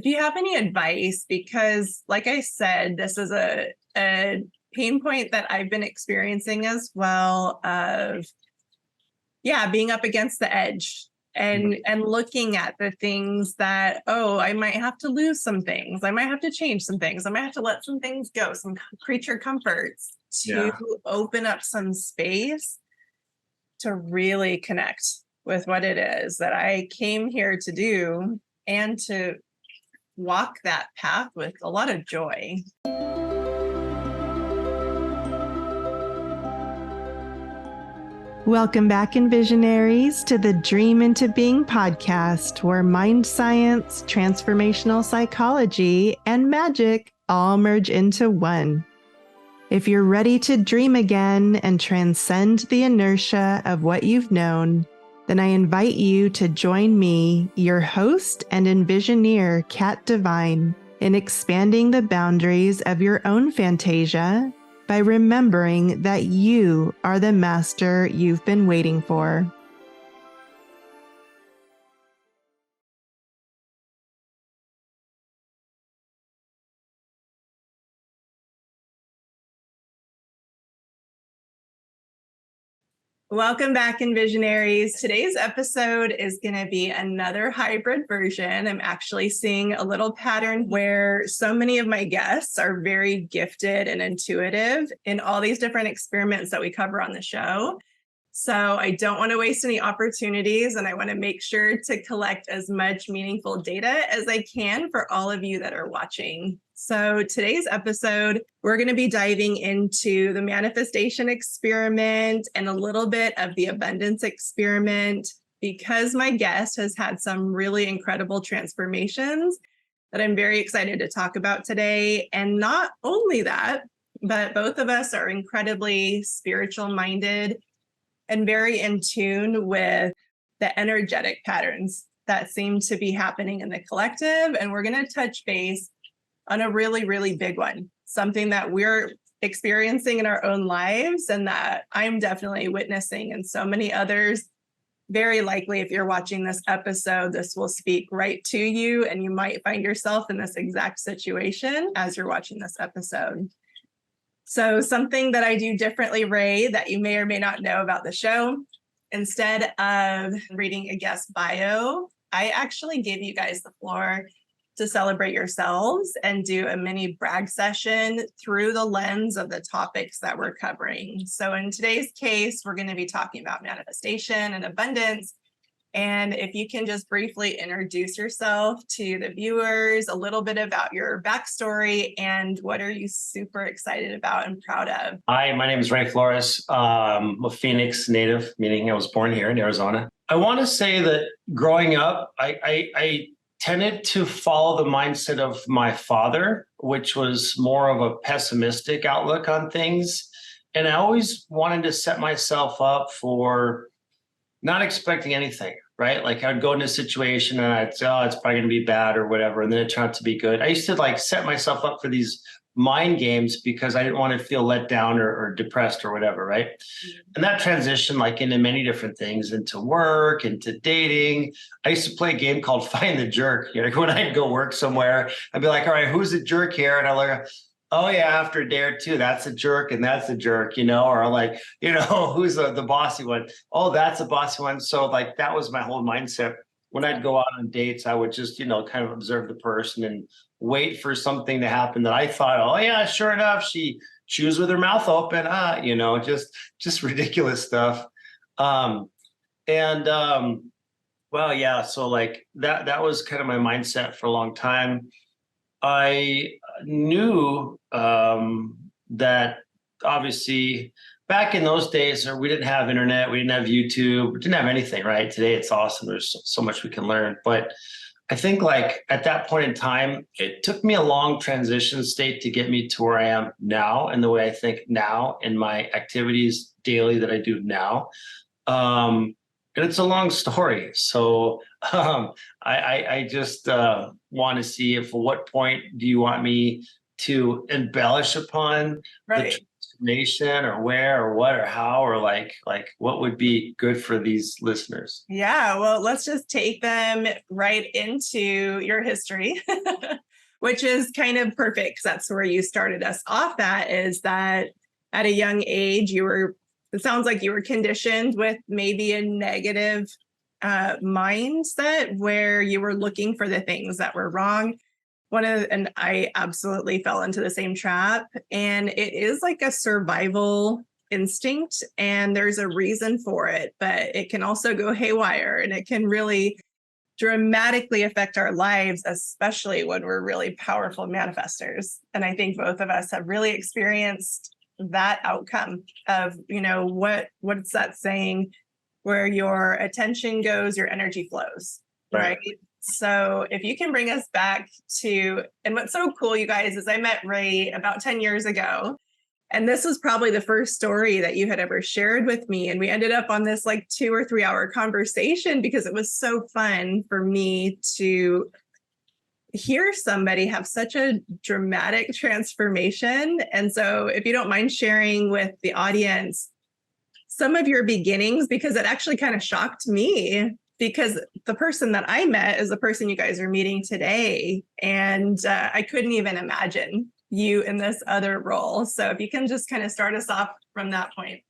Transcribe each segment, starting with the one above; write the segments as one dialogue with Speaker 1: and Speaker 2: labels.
Speaker 1: if you have any advice, because like I said, this is a pain point that I've been experiencing as well of, being up against the edge and looking at the things that, I might have to lose some things. I might have to change some things. I might have to let some things go, some creature comforts to open up some space to really connect with what it is that I came here to do and to walk that path with a lot of joy.
Speaker 2: Welcome back, Envisionaries, to the Dream into Being podcast, where mind science, transformational psychology, and magic all merge into one. If you're ready to dream again and transcend the inertia of what you've known, then I invite you to join me, your host and Envisioneer, Kat Devine, in expanding the boundaries of your own Fantasia by remembering that you are the master you've been waiting for.
Speaker 1: Welcome back, Envisionaries. Today's episode is going to be another hybrid version. I'm actually seeing a little pattern where so many of my guests are very gifted and intuitive in all these different experiments that we cover on the show. So I don't want to waste any opportunities, and I want to make sure to collect as much meaningful data as I can for all of you that are watching. So today's episode, we're going to be diving into the manifestation experiment and a little bit of the abundance experiment, because my guest has had some really incredible transformations that I'm very excited to talk about today. And not only that, but both of us are incredibly spiritual minded and very in tune with the energetic patterns that seem to be happening in the collective. And we're going to touch base on a really, really big one, something that we're experiencing in our own lives and that I'm definitely witnessing, and so many others. Very likely, if you're watching this episode, this will speak right to you, and you might find yourself in this exact situation as you're watching this episode. So something that I do differently, Ray, that you may or may not know about the show, instead of reading a guest bio, I actually give you guys the floor to celebrate yourselves and do a mini brag session through the lens of the topics that we're covering. So in today's case, we're going to be talking about manifestation and abundance. And if you can just briefly introduce yourself to the viewers, a little bit about your backstory, and what are you super excited about and proud of?
Speaker 3: Hi, my name is Ray Flores. I'm a Phoenix native, meaning I was born here in Arizona. I want to say that growing up, I tended to follow the mindset of my father, which was more of a pessimistic outlook on things. And I always wanted to set myself up for not expecting anything, right? Like I'd go into a situation and I'd say, it's probably going to be bad or whatever. And then it turned out to be good. I used to set myself up for these mind games because I didn't want to feel let down or depressed or whatever, right? And that transitioned into many different things, into work, into dating. I used to play a game called Find the Jerk. When I'd go work somewhere, I'd be like, all right, who's the jerk here? And I'm oh yeah, after a day or two, that's a jerk and that's a jerk, or who's the bossy one? Oh, that's a bossy one. So that was my whole mindset. When I'd go out on dates, I would just, kind of observe the person and wait for something to happen that I thought, oh yeah, sure enough, she chews with her mouth open, just ridiculous stuff. Well, yeah, so that was kind of my mindset for a long time. I knew that obviously back in those days, we didn't have internet, we didn't have YouTube, we didn't have anything, right? Today it's awesome. There's so much we can learn. But I think at that point in time, it took me a long transition state to get me to where I am now and the way I think now in my activities daily that I do now. And it's a long story. So I just want to see what point do you want me to embellish upon the information or where or what or how or like what would be good for these listeners?
Speaker 1: Yeah, well, let's just take them right into your history, which is kind of perfect because that's where you started us off at, is that at a young age, it sounds like you were conditioned with maybe a negative mindset where you were looking for the things that were wrong. And I absolutely fell into the same trap. And it is like a survival instinct, and there's a reason for it, but it can also go haywire and it can really dramatically affect our lives, especially when we're really powerful manifestors. And I think both of us have really experienced that outcome of, what's that saying? Where your attention goes, your energy flows, right? So if you can bring us back to, and what's so cool, you guys, is I met Ray about 10 years ago. And this was probably the first story that you had ever shared with me. And we ended up on this like 2 or 3 hour conversation because it was so fun for me to hear somebody have such a dramatic transformation. And so if you don't mind sharing with the audience some of your beginnings, because it actually kind of shocked me, because the person that I met is the person you guys are meeting today. And I couldn't even imagine you in this other role. So if you can just kind of start us off from that point.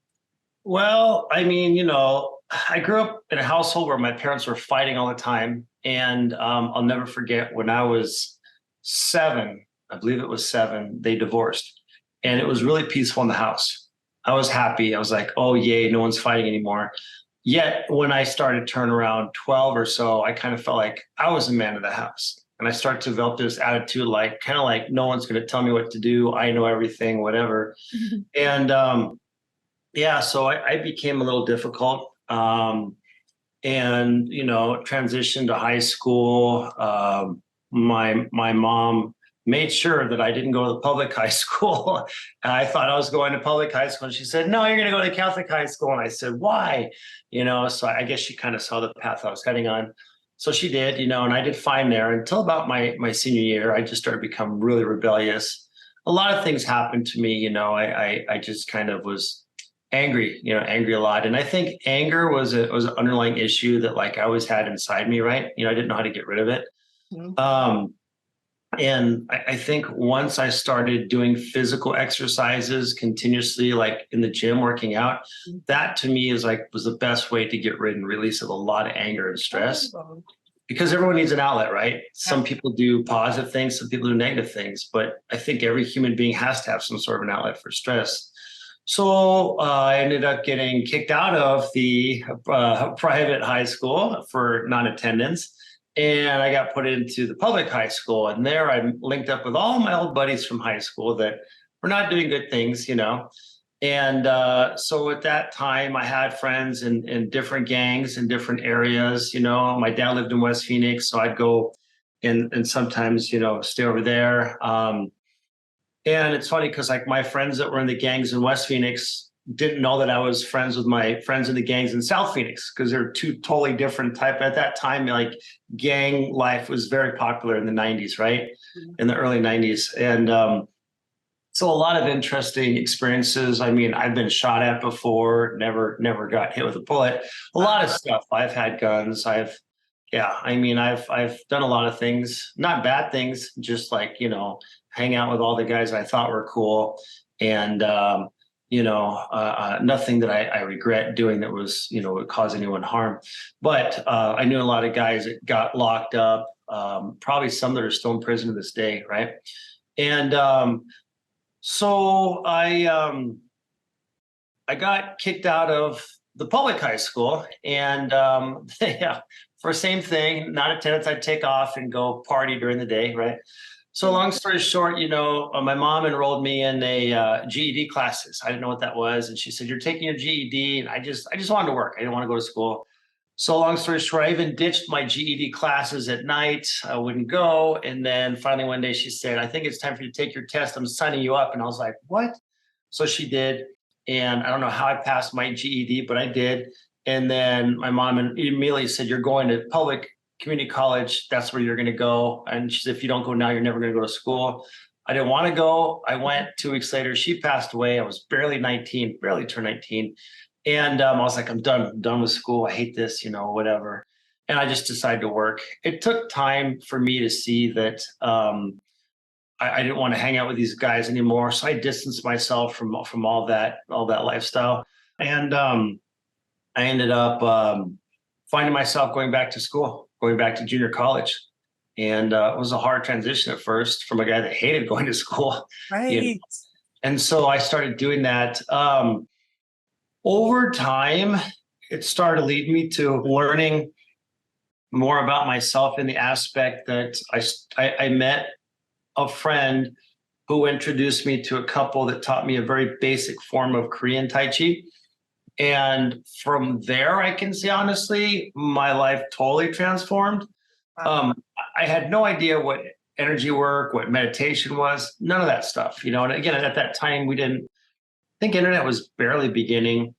Speaker 3: Well, I mean, I grew up in a household where my parents were fighting all the time. And I'll never forget when I was 7, I believe it was 7, they divorced. And it was really peaceful in the house. I was happy. I was like, oh, yay, no one's fighting anymore. Yet when I started turn around 12 or so, I kind of felt like I was the man of the house. And I started to develop this attitude, kind of like no one's going to tell me what to do. I know everything, whatever. And so I became a little difficult. And, transitioned to high school. My mom made sure that I didn't go to the public high school. And I thought I was going to public high school. And she said, no, you're going to go to Catholic high school. And I said, why? So I guess she kind of saw the path I was heading on. So she did, and I did fine there until about my senior year. I just started to become really rebellious. A lot of things happened to me. I just kind of was angry a lot. And I think anger was an underlying issue that I always had inside me, right? I didn't know how to get rid of it. Mm-hmm. And I think once I started doing physical exercises continuously, like in the gym, working out, that to me was the best way to get rid and release of a lot of anger and stress, because everyone needs an outlet, right? Some people do positive things, some people do negative things, but I think every human being has to have some sort of an outlet for stress. So I ended up getting kicked out of the private high school for non-attendance. And I got put into the public high school. And there I linked up with all my old buddies from high school that were not doing good things, And so at that time, I had friends in different gangs in different areas. My dad lived in West Phoenix, so I'd go and sometimes, stay over there. And it's funny because my friends that were in the gangs in West Phoenix didn't know that I was friends with my friends in the gangs in South Phoenix, because they're two totally different type. At that time, gang life was very popular in the 90s, right? Mm-hmm. In the early 90s. And so a lot of interesting experiences. I mean, I've been shot at before, never got hit with a bullet. A lot of stuff. I've had guns. I've done a lot of things, not bad things, just hang out with all the guys I thought were cool. And nothing that I regret doing that was, would cause anyone harm. But I knew a lot of guys that got locked up, probably some that are still in prison to this day, right? And so I got kicked out of the public high school, and for the same thing, not attendance, I'd take off and go party during the day, right? So long story short, my mom enrolled me in a GED classes. I didn't know what that was. And she said, you're taking your GED. And I just wanted to work. I didn't want to go to school. So long story short, I even ditched my GED classes at night. I wouldn't go. And then finally one day she said, I think it's time for you to take your test. I'm signing you up. And I was like, what? So she did. And I don't know how I passed my GED, but I did. And then my mom immediately said, you're going to public community college, that's where you're going to go. And she said, if you don't go now, you're never going to go to school. I didn't want to go. I went 2 weeks later. She passed away. I was barely 19, barely turned 19. And I was like, I'm done with school. I hate this, whatever. And I just decided to work. It took time for me to see that I didn't want to hang out with these guys anymore. So I distanced myself from all that lifestyle. And I ended up finding myself going back to school, going back to junior college. And it was a hard transition at first from a guy that hated going to school.
Speaker 1: Right.
Speaker 3: And so I started doing that. Over time, it started leading me to learning more about myself in the aspect that I met a friend who introduced me to a couple that taught me a very basic form of Korean Tai Chi. And from there, I can say, honestly, my life totally transformed. I had no idea what energy work, what meditation was, none of that stuff, and again, at that time, we didn't think internet was barely beginning.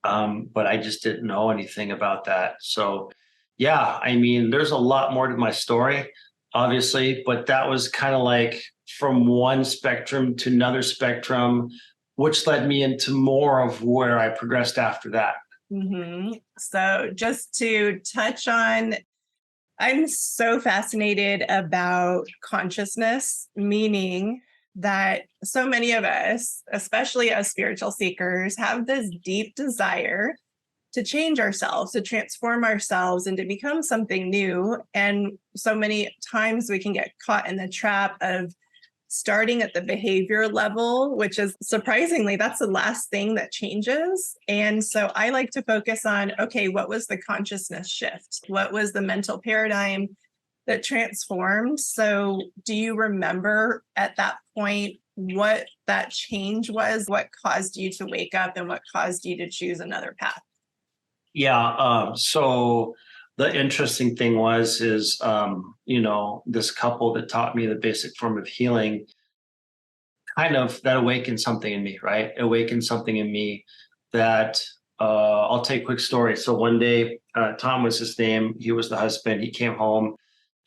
Speaker 3: But I just didn't know anything about that. So yeah, I mean, there's a lot more to my story, obviously, but that was kind of like from one spectrum to another spectrum, which led me into more of where I progressed after that.
Speaker 1: Mm-hmm. So just to touch on, I'm so fascinated about consciousness, meaning that so many of us, especially as spiritual seekers, have this deep desire to change ourselves, to transform ourselves, and to become something new. And so many times we can get caught in the trap of starting at the behavior level, which is surprisingly, that's the last thing that changes. And so I like to focus on, okay, what was the consciousness shift? What was the mental paradigm that transformed? So do you remember at that point what that change was? What caused you to wake up and what caused you to choose another path?
Speaker 3: Yeah. So the interesting thing is, this couple that taught me the basic form of healing, kind of that awakened something in me, right? Awakened something in me that I'll take a quick story. So one day, Tom was his name. He was the husband. He came home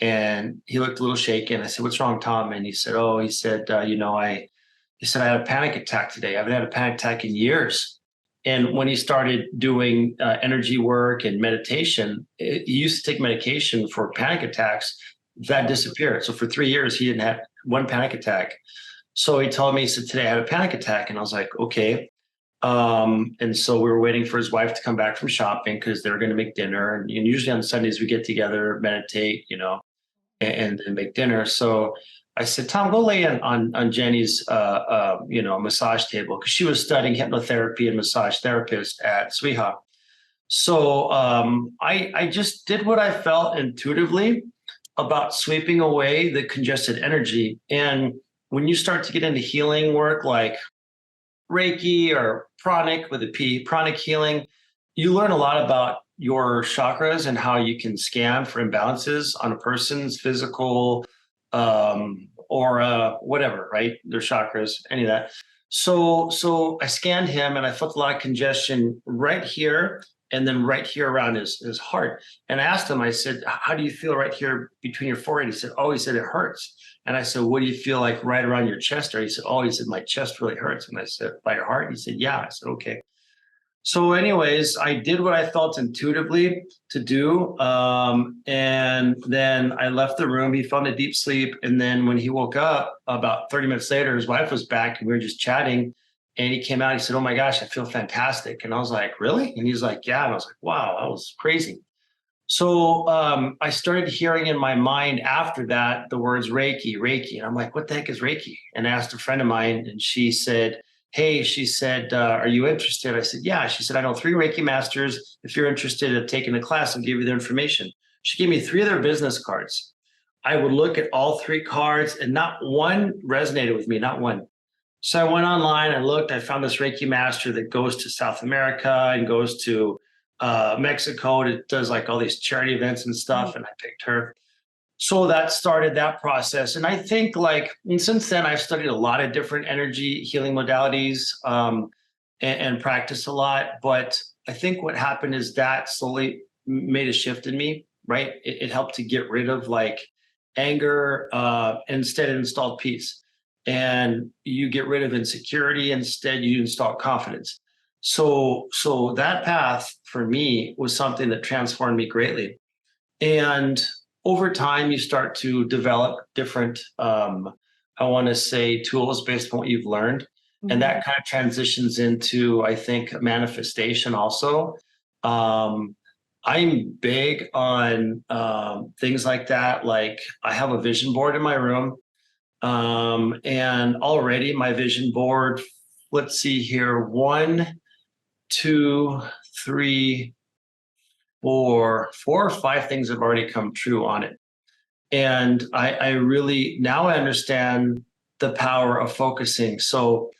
Speaker 3: and he looked a little shaken. I said, "What's wrong, Tom?" And he said, he said, "I had a panic attack today. I haven't had a panic attack in years." And when he started doing energy work and meditation, he used to take medication for panic attacks. That disappeared. So for 3 years, he didn't have one panic attack. So he told me, he said, "Today I had a panic attack." And I was like, okay. And so we were waiting for his wife to come back from shopping because they were going to make dinner. And usually on Sundays we get together, meditate, and make dinner. So I said, "Tom, go lay on Jenny's, massage table," because she was studying hypnotherapy and massage therapist at Sweha. So I just did what I felt intuitively about sweeping away the congested energy. And when you start to get into healing work like Reiki or pranic with a P, pranic healing, you learn a lot about your chakras and how you can scan for imbalances on a person's physical aura, whatever, right? Their chakras, any of that. So I scanned him and I felt a lot of congestion right here and then right here around his heart. And I asked him, I said, "How do you feel right here between your forehead?" He said, "Oh," he said, "it hurts." And I said, "What do you feel like right around your chest?" Or he said, "Oh," he said, "my chest really hurts." And I said, "By your heart?" He said, "Yeah." I said, "Okay." So anyways, I did what I felt intuitively to do. And then I left the room. He fell into deep sleep. And then when he woke up about 30 minutes later, his wife was back and we were just chatting. And he came out, he said, "Oh my gosh, I feel fantastic." And I was like, "Really?" And he's like, "Yeah." And I was like, "Wow, that was crazy." So I started hearing in my mind after that the words Reiki, Reiki. And I'm like, "What the heck is Reiki?" And I asked a friend of mine and she said, "Hey," she said, "Are you interested?" I said, "Yeah." She said, "I know 3 Reiki masters. If you're interested in taking a class, I'll give you their information." She gave me 3 of their business cards. I would look at all 3 cards and not one resonated with me, not one. So I went online, I looked, I found this Reiki master that goes to South America and goes to Mexico. It does like all these charity events and stuff. And I picked her. So that started that process. And I think and since then, I've studied a lot of different energy healing modalities and practiced a lot. But I think what happened is that slowly made a shift in me, right? It helped to get rid of anger, instead install peace. And you get rid of insecurity, instead you install confidence. So that path for me was something that transformed me greatly. And over time, you start to develop different, I want to say, tools based on what you've learned. And that kind of transitions into, I think, manifestation also. I'm big on things like that. Like I have a vision board in my room. And already my vision board, let's see here, 1, 2, 3, 4 or 5 things have already come true on it. And I really, now I understand the power of focusing. So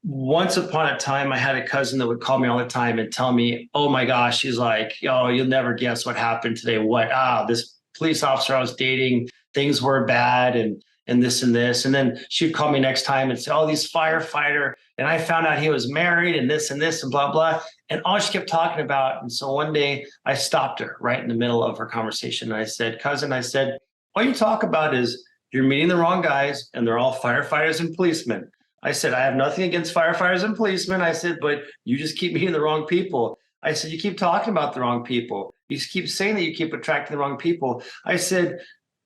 Speaker 3: once upon a time, I had a cousin that would call me all the time and tell me, oh my gosh, he's like, oh, you'll never guess what happened today. What? This police officer I was dating, things were bad and this and this. And then she'd call me next time and say, oh, he's firefighter. And I found out he was married and this and blah, blah. And all she kept talking about. And so one day I stopped her right in the middle of her conversation. And I said, cousin, I said, all you talk about is you're meeting the wrong guys and they're all firefighters and policemen. I said, I have nothing against firefighters and policemen. I said, but you just keep meeting the wrong people. I said, you keep talking about the wrong people. You keep saying that you keep attracting the wrong people. I said,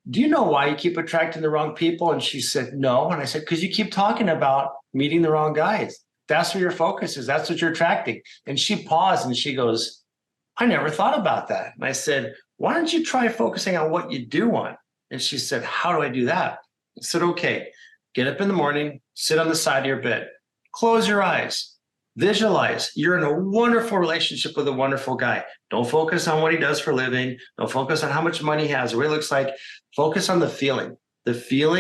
Speaker 3: do you know why you keep attracting the wrong people? And she said, no. And I said, because you keep talking about meeting the wrong guys. That's where your focus is. That's what you're attracting. And she paused and she goes, I never thought about that. And I said, why don't you try focusing on what you do want? And she said, how do I do that? I said, okay, get up in the morning, sit on the side of your bed, close your eyes, visualize you're in a wonderful relationship with a wonderful guy. Don't focus on what he does for a living. Don't focus on how much money he has or what he looks like. Focus on the feeling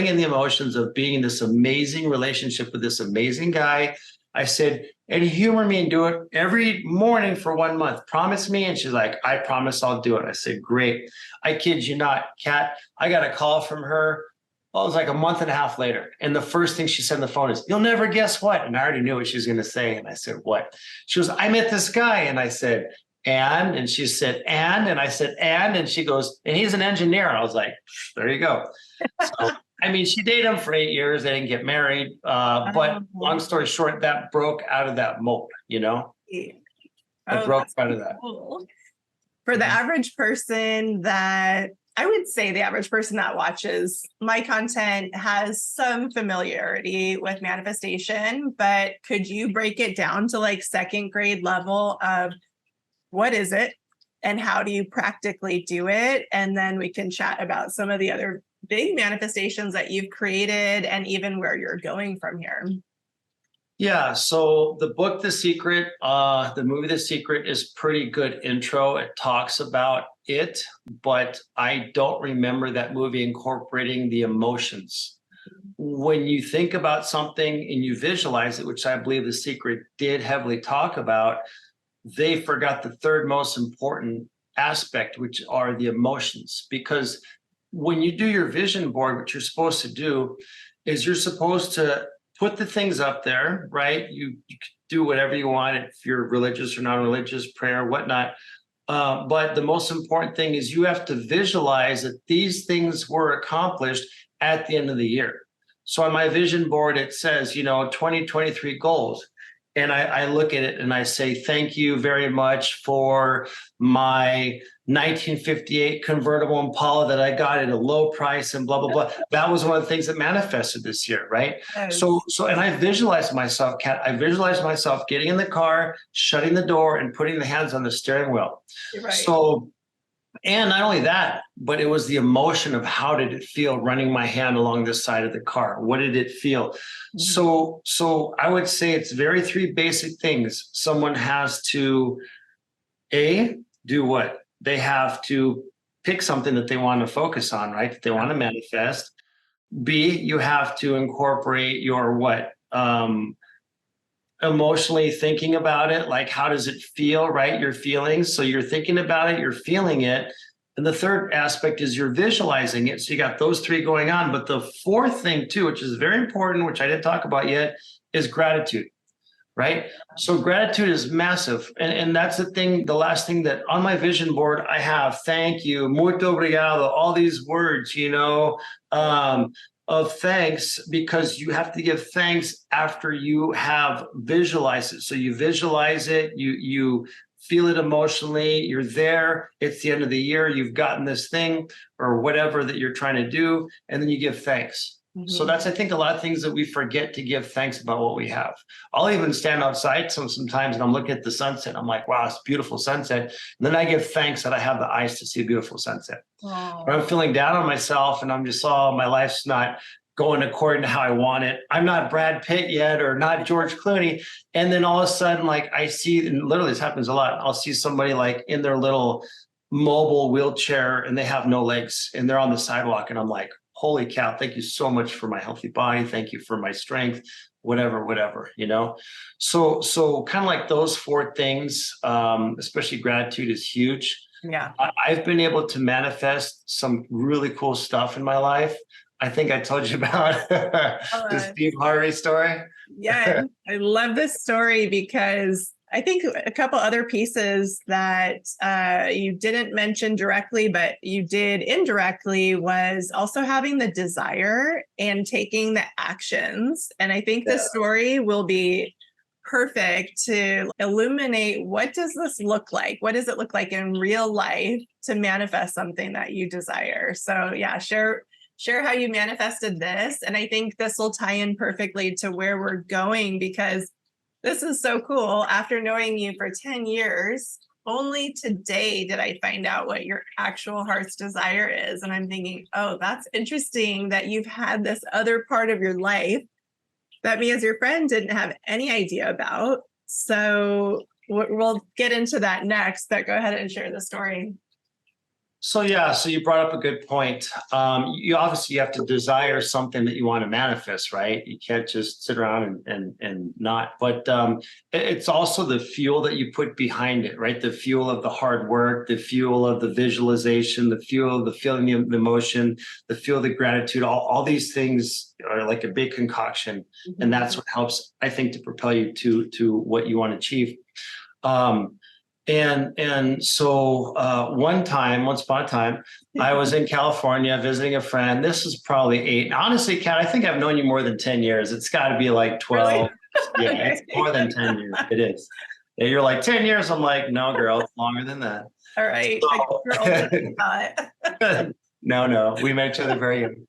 Speaker 3: and the emotions of being in this amazing relationship with this amazing guy. I said, and humor me and do it every morning for 1 month. Promise me. And she's like, I promise I'll do it. I said, great. I kid you not, Kat, I got a call from her. Well, it was like a month and a half later. And the first thing she said on the phone is, you'll never guess what. And I already knew what she was going to say. And I said, what? She goes, I met this guy. And I said, and she said, and I said, and she goes, and he's an engineer. And I was like, there you go. So, I mean, she dated him for 8 years. They didn't get married. But long story short, that broke out of that mold, you know? I broke out of that.
Speaker 1: Cool. For the average person that, I would say the average person that watches my content has some familiarity with manifestation, but could you break it down to like second grade level of what is it and how do you practically do it? And then we can chat about some of the other big manifestations that you've created and even where you're going from here.
Speaker 3: Yeah, so the book, The Secret, the movie, The Secret is pretty good intro. It talks about it, but I don't remember that movie incorporating the emotions. When you think about something and you visualize it, which I believe The Secret did heavily talk about, they forgot the third most important aspect, which are the emotions. Because when you do your vision board, what you're supposed to do is you're supposed to put the things up there, right? You can do whatever you want if you're religious or non-religious, prayer, whatnot. But the most important thing is you have to visualize that these things were accomplished at the end of the year. So on my vision board, it says, 2023 goals. And I look at it and I say, thank you very much for my 1958 convertible Impala that I got at a low price and blah, blah, blah. That was one of the things that manifested this year, right? Yes. So, and I visualized myself, Kat, I visualized myself getting in the car, shutting the door and putting the hands on the steering wheel. Right. So, and not only that, but it was the emotion of how did it feel running my hand along the side of the car? What did it feel? Mm-hmm. So I would say it's very 3 basic things. Someone has to, A, do what? They have to pick something that they want to focus on, right? That they want to manifest. B, you have to incorporate your what? Emotionally thinking about it, like how does it feel, right? Your feelings. So you're thinking about it, you're feeling it. And the third aspect is you're visualizing it. So you got those 3 going on. But the fourth thing too, which is very important, which I didn't talk about yet, is gratitude. right? So gratitude is massive. And that's the thing, the last thing that on my vision board, I have thank you, muito obrigado, all these words, of thanks, because you have to give thanks after you have visualized it. So you visualize it, you feel it emotionally, you're there, it's the end of the year, you've gotten this thing or whatever that you're trying to do, and then you give thanks. So that's, I think, a lot of things that we forget to give thanks about what we have. I'll even stand outside sometimes and I'm looking at the sunset. I'm like, wow, it's a beautiful sunset. And then I give thanks that I have the eyes to see a beautiful sunset.
Speaker 1: Wow.
Speaker 3: Or I'm feeling down on myself and I'm just, my life's not going according to how I want it. I'm not Brad Pitt yet or not George Clooney. And then all of a sudden, like I see, and literally this happens a lot, I'll see somebody like in their little mobile wheelchair and they have no legs and they're on the sidewalk. And I'm like, holy cow, thank you so much for my healthy body. Thank you for my strength, whatever, So kind of like those four things, especially gratitude is huge.
Speaker 1: Yeah.
Speaker 3: I've been able to manifest some really cool stuff in my life. I think I told you about the Steve Harvey story.
Speaker 1: Yeah, I love this story because I think a couple other pieces that you didn't mention directly, but you did indirectly, was also having the desire and taking the actions. And I think this story will be perfect to illuminate, what does this look like? What does it look like in real life to manifest something that you desire? So yeah, share how you manifested this. And I think this will tie in perfectly to where we're going, because this is so cool. After knowing you for 10 years, only today did I find out what your actual heart's desire is. And I'm thinking, oh, that's interesting that you've had this other part of your life that me as your friend didn't have any idea about. So we'll get into that next, but go ahead and share the story.
Speaker 3: So you brought up a good point. You obviously have to desire something that you want to manifest, right? You can't just sit around and not. But it's also the fuel that you put behind it, right? The fuel of the hard work, the fuel of the visualization, the fuel of the feeling of the emotion, the fuel of the gratitude. All these things are like a big concoction, and that's what helps, I think, to propel you to what you want to achieve. So once upon a time, I was in California visiting a friend. This is probably 8. Honestly, Kat, I think I've known you more than 10 years. It's got to be like 12.
Speaker 1: Really?
Speaker 3: Yeah, it's more than 10 years. It is. Yeah, you're like 10 years. I'm like, no, girl, it's longer than that.
Speaker 1: All right. We're older than that.
Speaker 3: No, we met each other very young.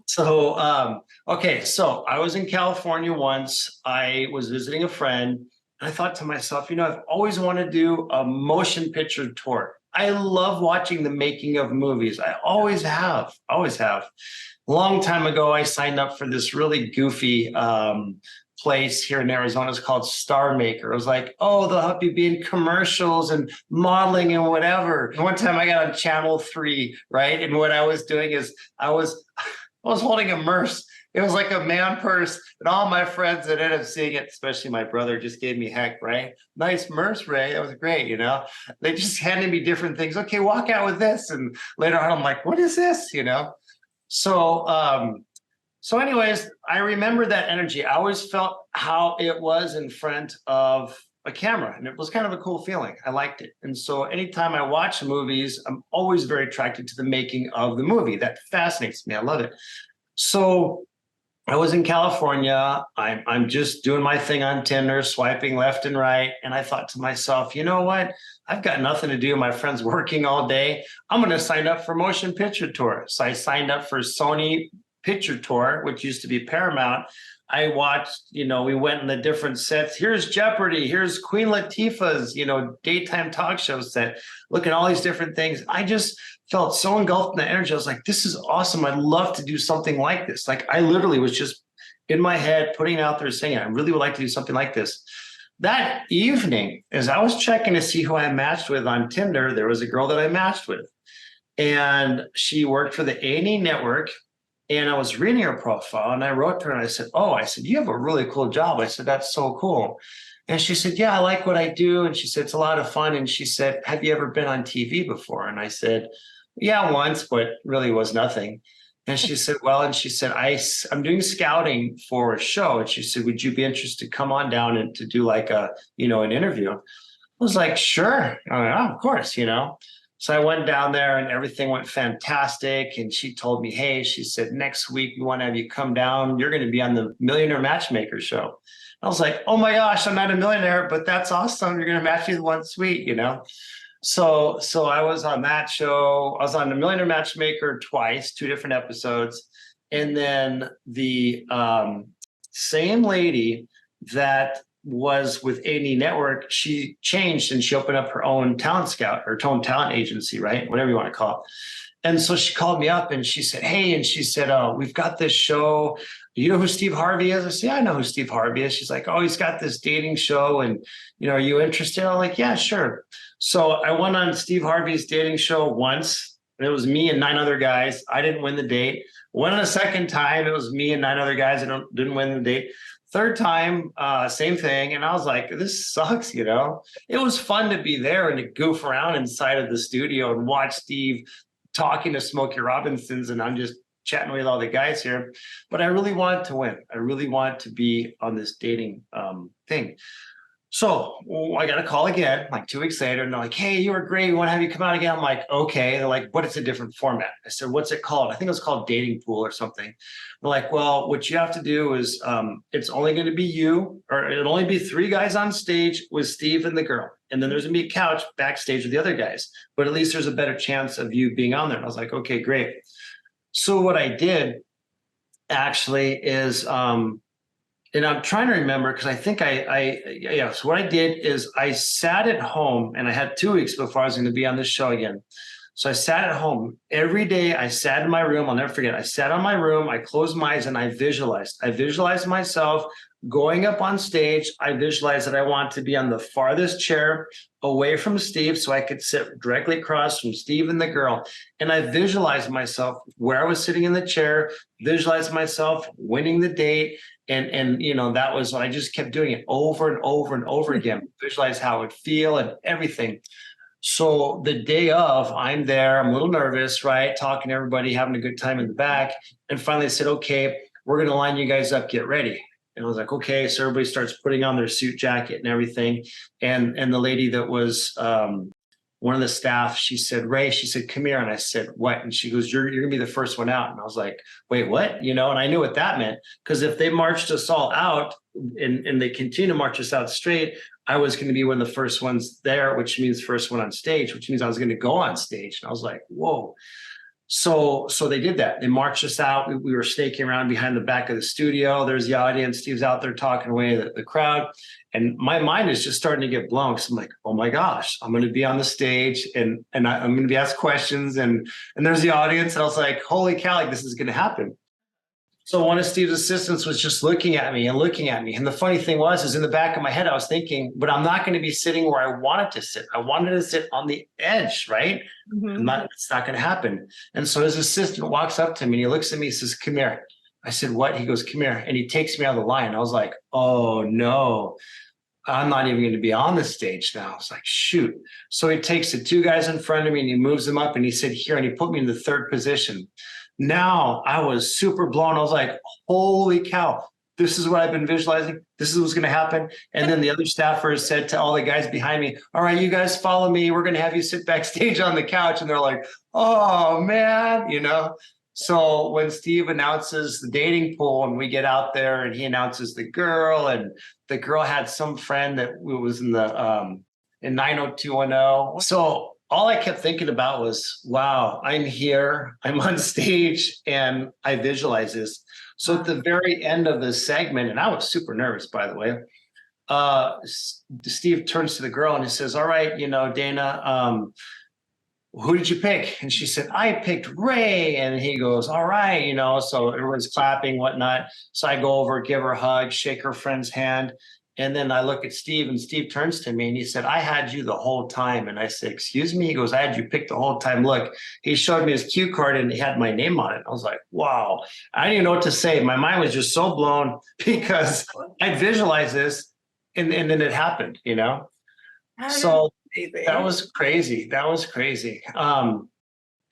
Speaker 3: So, okay. So I was in California once. I was visiting a friend. I thought to myself, I've always wanted to do a motion picture tour. I love watching the making of movies. I always have. A long time ago, I signed up for this really goofy place here in Arizona. It's called Star Maker. It was like, they'll help you be in commercials and modeling and whatever. And one time I got on Channel 3, right? And what I was doing is I was holding a purse. It was like a man purse, and all my friends that ended up seeing it, especially my brother, just gave me heck, Ray. Nice purse, Ray. That was great, They just handed me different things. Okay, walk out with this. And later on, I'm like, what is this, So anyways, I remember that energy. I always felt how it was in front of a camera, and it was kind of a cool feeling. I liked it. And so anytime I watch movies, I'm always very attracted to the making of the movie. That fascinates me. I love it. So I was in California. I'm just doing my thing on Tinder, swiping left and right. And I thought to myself, you know what? I've got nothing to do. My friend's working all day. I'm going to sign up for motion picture tour. So I signed up for Sony Picture Tour, which used to be Paramount. I watched, we went in the different sets. Here's Jeopardy. Here's Queen Latifah's, daytime talk show set. Look at all these different things. I just felt so engulfed in the energy. I was like, this is awesome. I'd love to do something like this. Like I literally was just in my head, putting it out there, saying, I really would like to do something like this. That evening, as I was checking to see who I matched with on Tinder, there was a girl that I matched with. And she worked for the A&E network. And I was reading her profile and I wrote to her and I said, you have a really cool job. I said, that's so cool. And she said, yeah, I like what I do. And she said, it's a lot of fun. And she said, have you ever been on TV before? And I said, yeah, once, but really was nothing. And she said, well, and she said, I'm doing scouting for a show. And she said, would you be interested to come on down and to do like an interview? I was like, sure. Of course, So I went down there and everything went fantastic. And she told me, hey, she said, next week, we want to have you come down. You're going to be on the Millionaire Matchmaker show. I was like, oh my gosh, I'm not a millionaire, but that's awesome. You're going to match me with one sweet, So I was on that show. I was on the Millionaire Matchmaker twice, 2 different episodes. And then the same lady that was with A&E Network, she changed and she opened up her own talent scout or own talent agency, right? Whatever you want to call it. And so she called me up and she said, hey, and she said, we've got this show. You know who Steve Harvey is? I said, yeah, I know who Steve Harvey is. She's like, oh, he's got this dating show. And, are you interested? I'm like, yeah, sure. So I went on Steve Harvey's dating show once. And it was me and 9 other guys. I didn't win the date. Went on a second time. It was me and 9 other guys. Didn't win the date. Third time, same thing. And I was like, this sucks, It was fun to be there and to goof around inside of the studio and watch Steve talking to Smokey Robinsons, and I'm just chatting with all the guys here. But I really wanted to win. I really wanted to be on this dating thing. So I got a call again, like 2 weeks later, and they're like, hey, you were great. We want to have you come out again. I'm like, okay. They're like, but it's a different format. I said, what's it called? I think it was called Dating Pool or something. They're like, well, what you have to do is it's only going to be you, or it'll only be 3 guys on stage with Steve and the girl. And then there's going to be a couch backstage with the other guys. But at least there's a better chance of you being on there. And I was like, okay, great. So what I did actually is, and I'm trying to remember because I think so what I did is I sat at home, and I had 2 weeks before I was going to be on this show again. So I sat at home every day. I sat in my room. I'll never forget. I sat on my room. I closed my eyes and I visualized. I visualized myself going up on stage. I visualized that I want to be on the farthest chair away from Steve so I could sit directly across from Steve and the girl. And I visualized myself where I was sitting in the chair, visualized myself winning the date. And that was, I just kept doing it over and over and over again, visualize how it would feel and everything. So the day of, I'm there, I'm a little nervous, right? Talking to everybody, having a good time in the back. And finally I said, okay, we're going to line you guys up, get ready. And I was like, okay. So everybody starts putting on their suit jacket and everything. And the lady that was one of the staff, she said, Ray, she said, come here. And I said, what? And she goes, you're going to be the first one out. And I was like, wait, what? And I knew what that meant. Because if they marched us all out and they continue to march us out straight, I was going to be one of the first ones there, which means first one on stage, which means I was going to go on stage. And I was like, whoa. So they did that. They marched us out. We were snaking around behind the back of the studio. There's the audience. Steve's out there talking away the crowd. And my mind is just starting to get blown. So I'm like, oh my gosh, I'm going to be on the stage and I'm going to be asked questions. And there's the audience. And I was like, holy cow, like this is going to happen. So one of Steve's assistants was just looking at me. And the funny thing is in the back of my head, I was thinking, but I'm not going to be sitting where I wanted to sit. I wanted to sit on the edge, right? Mm-hmm. It's not going to happen. And so his assistant walks up to me and he looks at me and says, come here. I said, what? He goes, come here. And he takes me out of the line. I was like, oh no, I'm not even going to be on the stage now. I was like, shoot. So he takes the 2 guys in front of me and he moves them up and he said, here, and he put me in the 3rd position. Now I was super blown. I was like, holy cow, this is what I've been visualizing. This is what's going to happen. And then the other staffers said to all the guys behind me, all right, you guys follow me. We're going to have you sit backstage on the couch. And they're like, oh man, So when Steve announces the dating pool and we get out there and he announces the girl, and the girl had some friend that was in the in 90210. So all I kept thinking about was, wow, I'm here, I'm on stage, and I visualize this. So at the very end of the segment, and I was super nervous, by the way, Steve turns to the girl and he says, all right, Dana, who did you pick? And she said, I picked Ray. And he goes, all right, so everyone's clapping, whatnot. So I go over, give her a hug, shake her friend's hand. And then I look at Steve and Steve turns to me and he said, I had you the whole time. And I said, excuse me? He goes, I had you picked the whole time. Look, he showed me his cue card and he had my name on it. I was like, wow, I didn't even know what to say. My mind was just so blown because I visualized this and then it happened, So that was crazy. And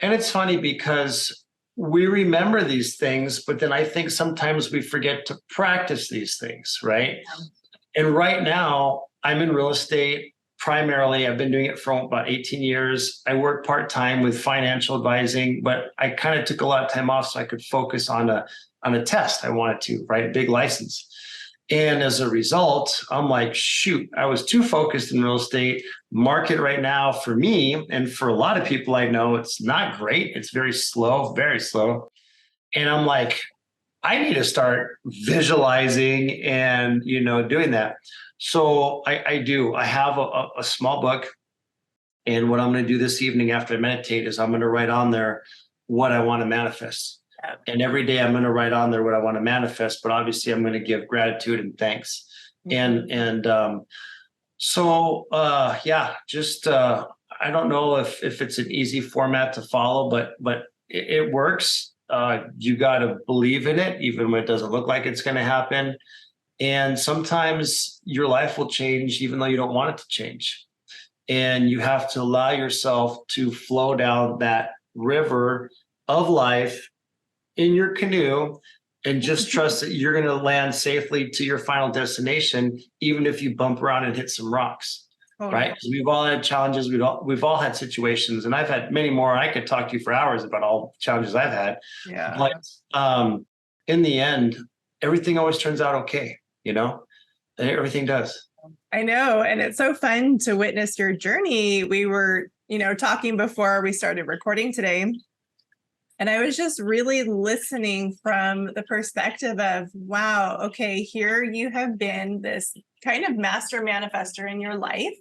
Speaker 3: it's funny because we remember these things, but then I think sometimes we forget to practice these things, right? And right now, I'm in real estate primarily. I've been doing it for about 18 years. I work part-time with financial advising, but I kind of took a lot of time off so I could focus on a test I wanted to, right? A big license. And as a result, I'm like, shoot, I was too focused in real estate. Market right now for me, and for a lot of people I know, it's not great. It's very slow, very slow. And I'm like, I need to start visualizing and, doing that. So I do. I have a small book. And what I'm going to do this evening after I meditate is I'm going to write on there what I want to manifest. And every day I'm going to write on there what I want to manifest, but obviously I'm going to give gratitude and thanks. So I don't know if it's an easy format to follow, but it works. You got to believe in it, even when it doesn't look like it's going to happen. And sometimes your life will change, even though you don't want it to change. And you have to allow yourself to flow down that river of life in your canoe and just trust that you're going to land safely to your final destination, even if you bump around and hit some rocks. Right? Because we've all had challenges. We've all had situations, and I've had many more. I could talk to you for hours about all the challenges I've had.
Speaker 1: Yeah.
Speaker 3: But in the end, everything always turns out okay. Everything does.
Speaker 1: I know. And it's so fun to witness your journey. We were, talking before we started recording today. And I was just really listening from the perspective of, wow, okay, here you have been this kind of master manifester in your life,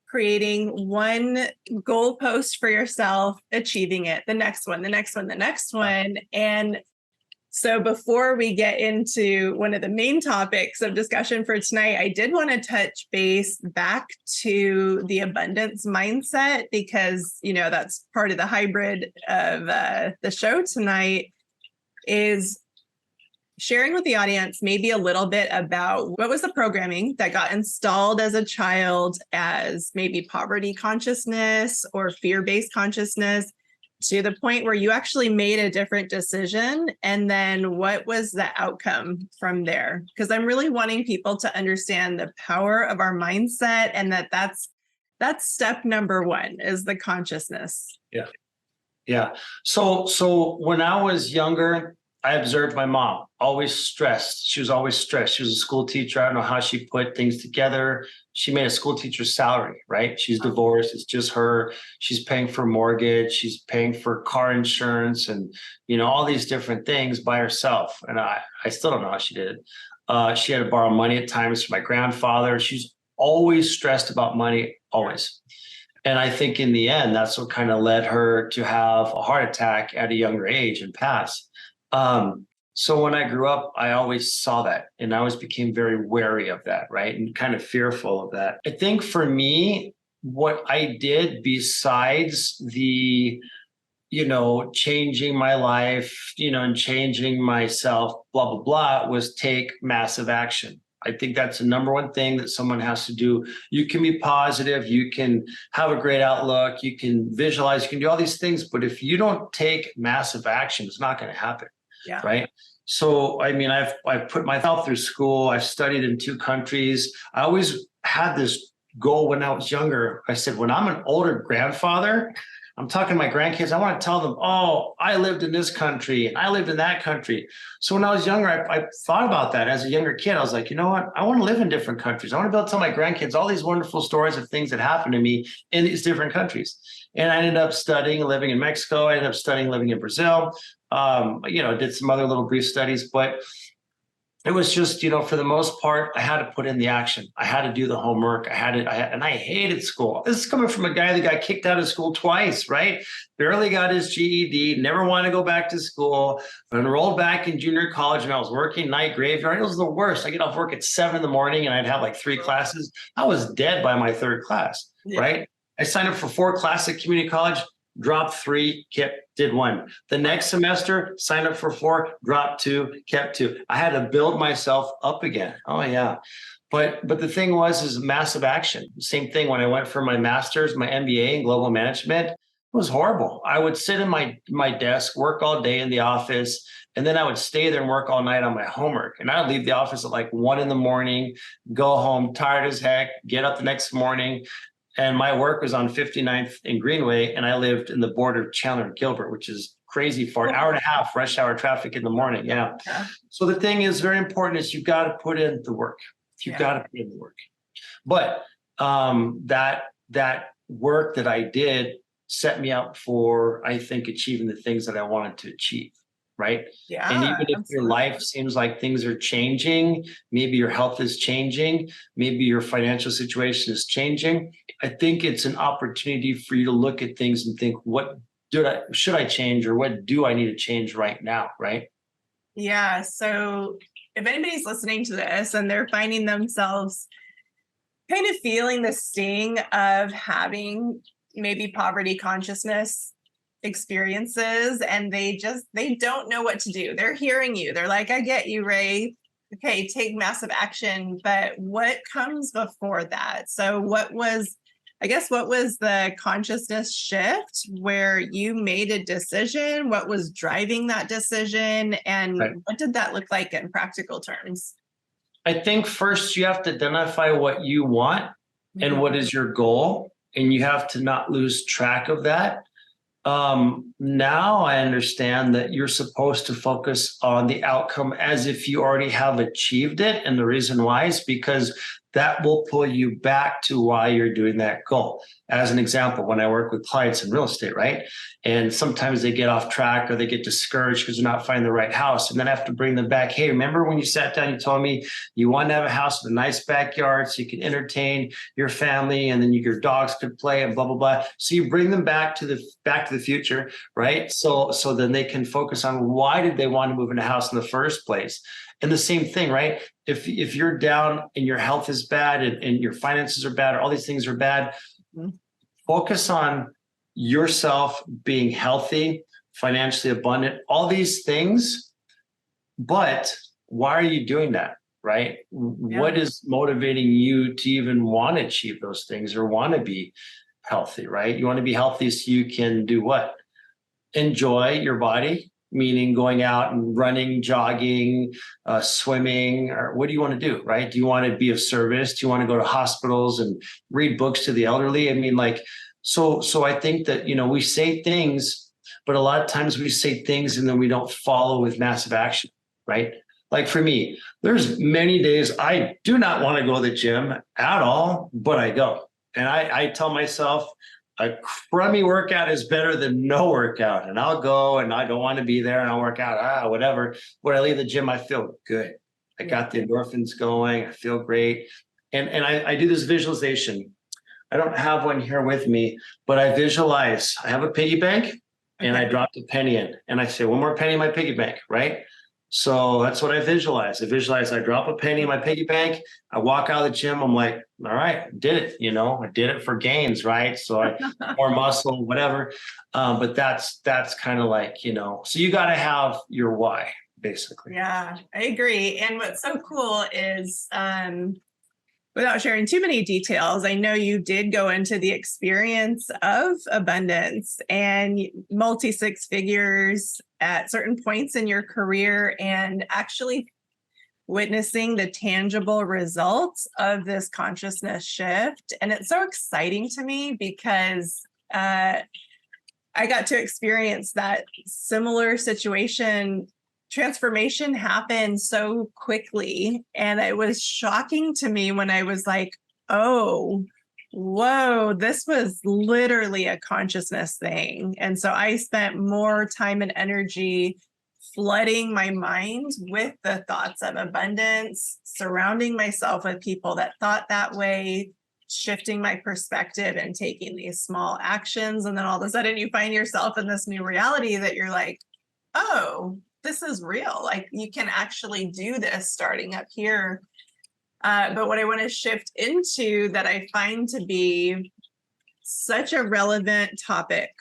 Speaker 1: creating one goalpost for yourself, achieving it, the next one, the next one, the next one. And so before we get into one of the main topics of discussion for tonight, I did want to touch base back to the abundance mindset, because, that's part of the hybrid of the show tonight, is sharing with the audience maybe a little bit about what was the programming that got installed as a child as maybe poverty consciousness or fear-based consciousness, to the point where you actually made a different decision. And then what was the outcome from there? Because I'm really wanting people to understand the power of our mindset, and that's step number one, is the consciousness.
Speaker 3: Yeah. So when I was younger, I observed my mom always stressed. She was always stressed. She was a school teacher. I don't know how she put things together. She made a school teacher's salary, right? She's divorced. It's just her. She's paying for mortgage. She's paying for car insurance and, all these different things by herself. And I still don't know how she did it. She had to borrow money at times from my grandfather. She's always stressed about money, always. And I think in the end, that's what kind of led her to have a heart attack at a younger age and pass. So when I grew up, I always saw that, and I always became very wary of that, right? And kind of fearful of that. I think for me, what I did besides the, changing my life, and changing myself, blah, blah, blah, was take massive action. I think that's the number one thing that someone has to do. You can be positive, you can have a great outlook, you can visualize, you can do all these things, but if you don't take massive action, it's not going to happen.
Speaker 1: Yeah.
Speaker 3: Right. So, I've put myself through school. I've studied in 2 countries. I always had this goal when I was younger. I said, when I'm an older grandfather, I'm talking to my grandkids, I want to tell them, oh, I lived in this country and I lived in that country. So when I was younger, I thought about that as a younger kid. I was like, you know what? I want to live in different countries. I want to be able to tell my grandkids all these wonderful stories of things that happened to me in these different countries. And I ended up studying, living in Mexico. I ended up studying, living in Brazil. Did some other little brief studies, but it was just, for the most part, I had to put in the action. I had to do the homework. And I hated school. This is coming from a guy that got kicked out of school twice, right? Barely got his GED, never wanted to go back to school, but enrolled back in junior college, and I was working night graveyard. It was the worst. I get off work at 7 a.m. and I'd have like 3 classes. I was dead by my 3rd class, right? I signed up for 4 classes at community college, dropped 3, did 1. The next semester, signed up for 4, dropped 2, kept 2. I had to build myself up again. Oh yeah. But the thing is massive action. Same thing when I went for my master's, my MBA in global management. was horrible. I would sit in my desk, work all day in the office, and then I would stay there and work all night on my homework. And I'd leave the office at like 1 a.m, go home tired as heck, get up the next morning. And my work was on 59th and Greenway, and I lived in the border of Chandler and Gilbert, which is crazy for an hour and a half rush hour traffic in the morning. Yeah. So the thing is very important is you got to put in the work. You've got to put in the work. But that work that I did set me up for, I think, achieving the things that I wanted to achieve. Right.
Speaker 1: Yeah.
Speaker 3: And even if your life seems like things are changing, maybe your health is changing, maybe your financial situation is changing, I think it's an opportunity for you to look at things and think, what should I change, or what do I need to change right now? Right.
Speaker 1: Yeah. So if anybody's listening to this and they're finding themselves kind of feeling the sting of having maybe poverty consciousness experiences, and they don't know what to do. They're hearing you. They're like, I get you, Ray. Okay, take massive action. But what comes before that? So what was the consciousness shift where you made a decision? What was driving that decision? And what did that look like in practical terms?
Speaker 3: I think first you have to identify what you want and what is your goal, and you have to not lose track of that. Now I understand that you're supposed to focus on the outcome as if you already have achieved it. And the reason why is because that will pull you back to why you're doing that goal. As an example, when I work with clients in real estate, right? And sometimes they get off track or they get discouraged because they're not finding the right house. And then I have to bring them back. Hey, remember when you sat down, you told me you want to have a house with a nice backyard so you can entertain your family and then your dogs could play and blah, blah, blah. So you bring them back to the future, right? So then they can focus on why did they want to move in a house in the first place? And the same thing, right? If you're down and your health is bad and your finances are bad, or all these things are bad, focus on yourself being healthy, financially abundant, all these things. But why are you doing that, right? Yeah. What is motivating you to even want to achieve those things or want to be healthy, right? You want to be healthy so you can do what? Enjoy your body, meaning going out and running, jogging, swimming, or what do you want to do, right? Do you want to be of service? Do you want to go to hospitals and read books to the elderly? I mean, like, so I think that, we say things, but a lot of times we say things and then we don't follow with massive action, right? Like for me, there's many days I do not want to go to the gym at all, but I go. And I tell myself, a crummy workout is better than no workout. And I'll go and I don't want to be there and I'll work out, whatever. When I leave the gym, I feel good. I got the endorphins going. I feel great. And I do this visualization. I don't have one here with me, but I visualize. I have a piggy bank and I drop the penny in and I say, one more penny in my piggy bank, right? So that's what I visualize. I drop a penny in my piggy bank. I walk out of the gym. I'm like, all right, did it. I did it for gains, right? So I more muscle, whatever. But that's kind of like, so you got to have your why, basically.
Speaker 1: Yeah, I agree. And what's so cool is, without sharing too many details, I know you did go into the experience of abundance and multi-six figures at certain points in your career, and actually witnessing the tangible results of this consciousness shift. And it's so exciting to me because I got to experience that similar situation. Transformation happened so quickly. And it was shocking to me when I was like, oh, whoa, this was literally a consciousness thing. And so I spent more time and energy flooding my mind with the thoughts of abundance, surrounding myself with people that thought that way, shifting my perspective and taking these small actions. And then all of a sudden you find yourself in this new reality that you're like, oh, this is real. Like you can actually do this starting up here. But what I want to shift into that I find to be such a relevant topic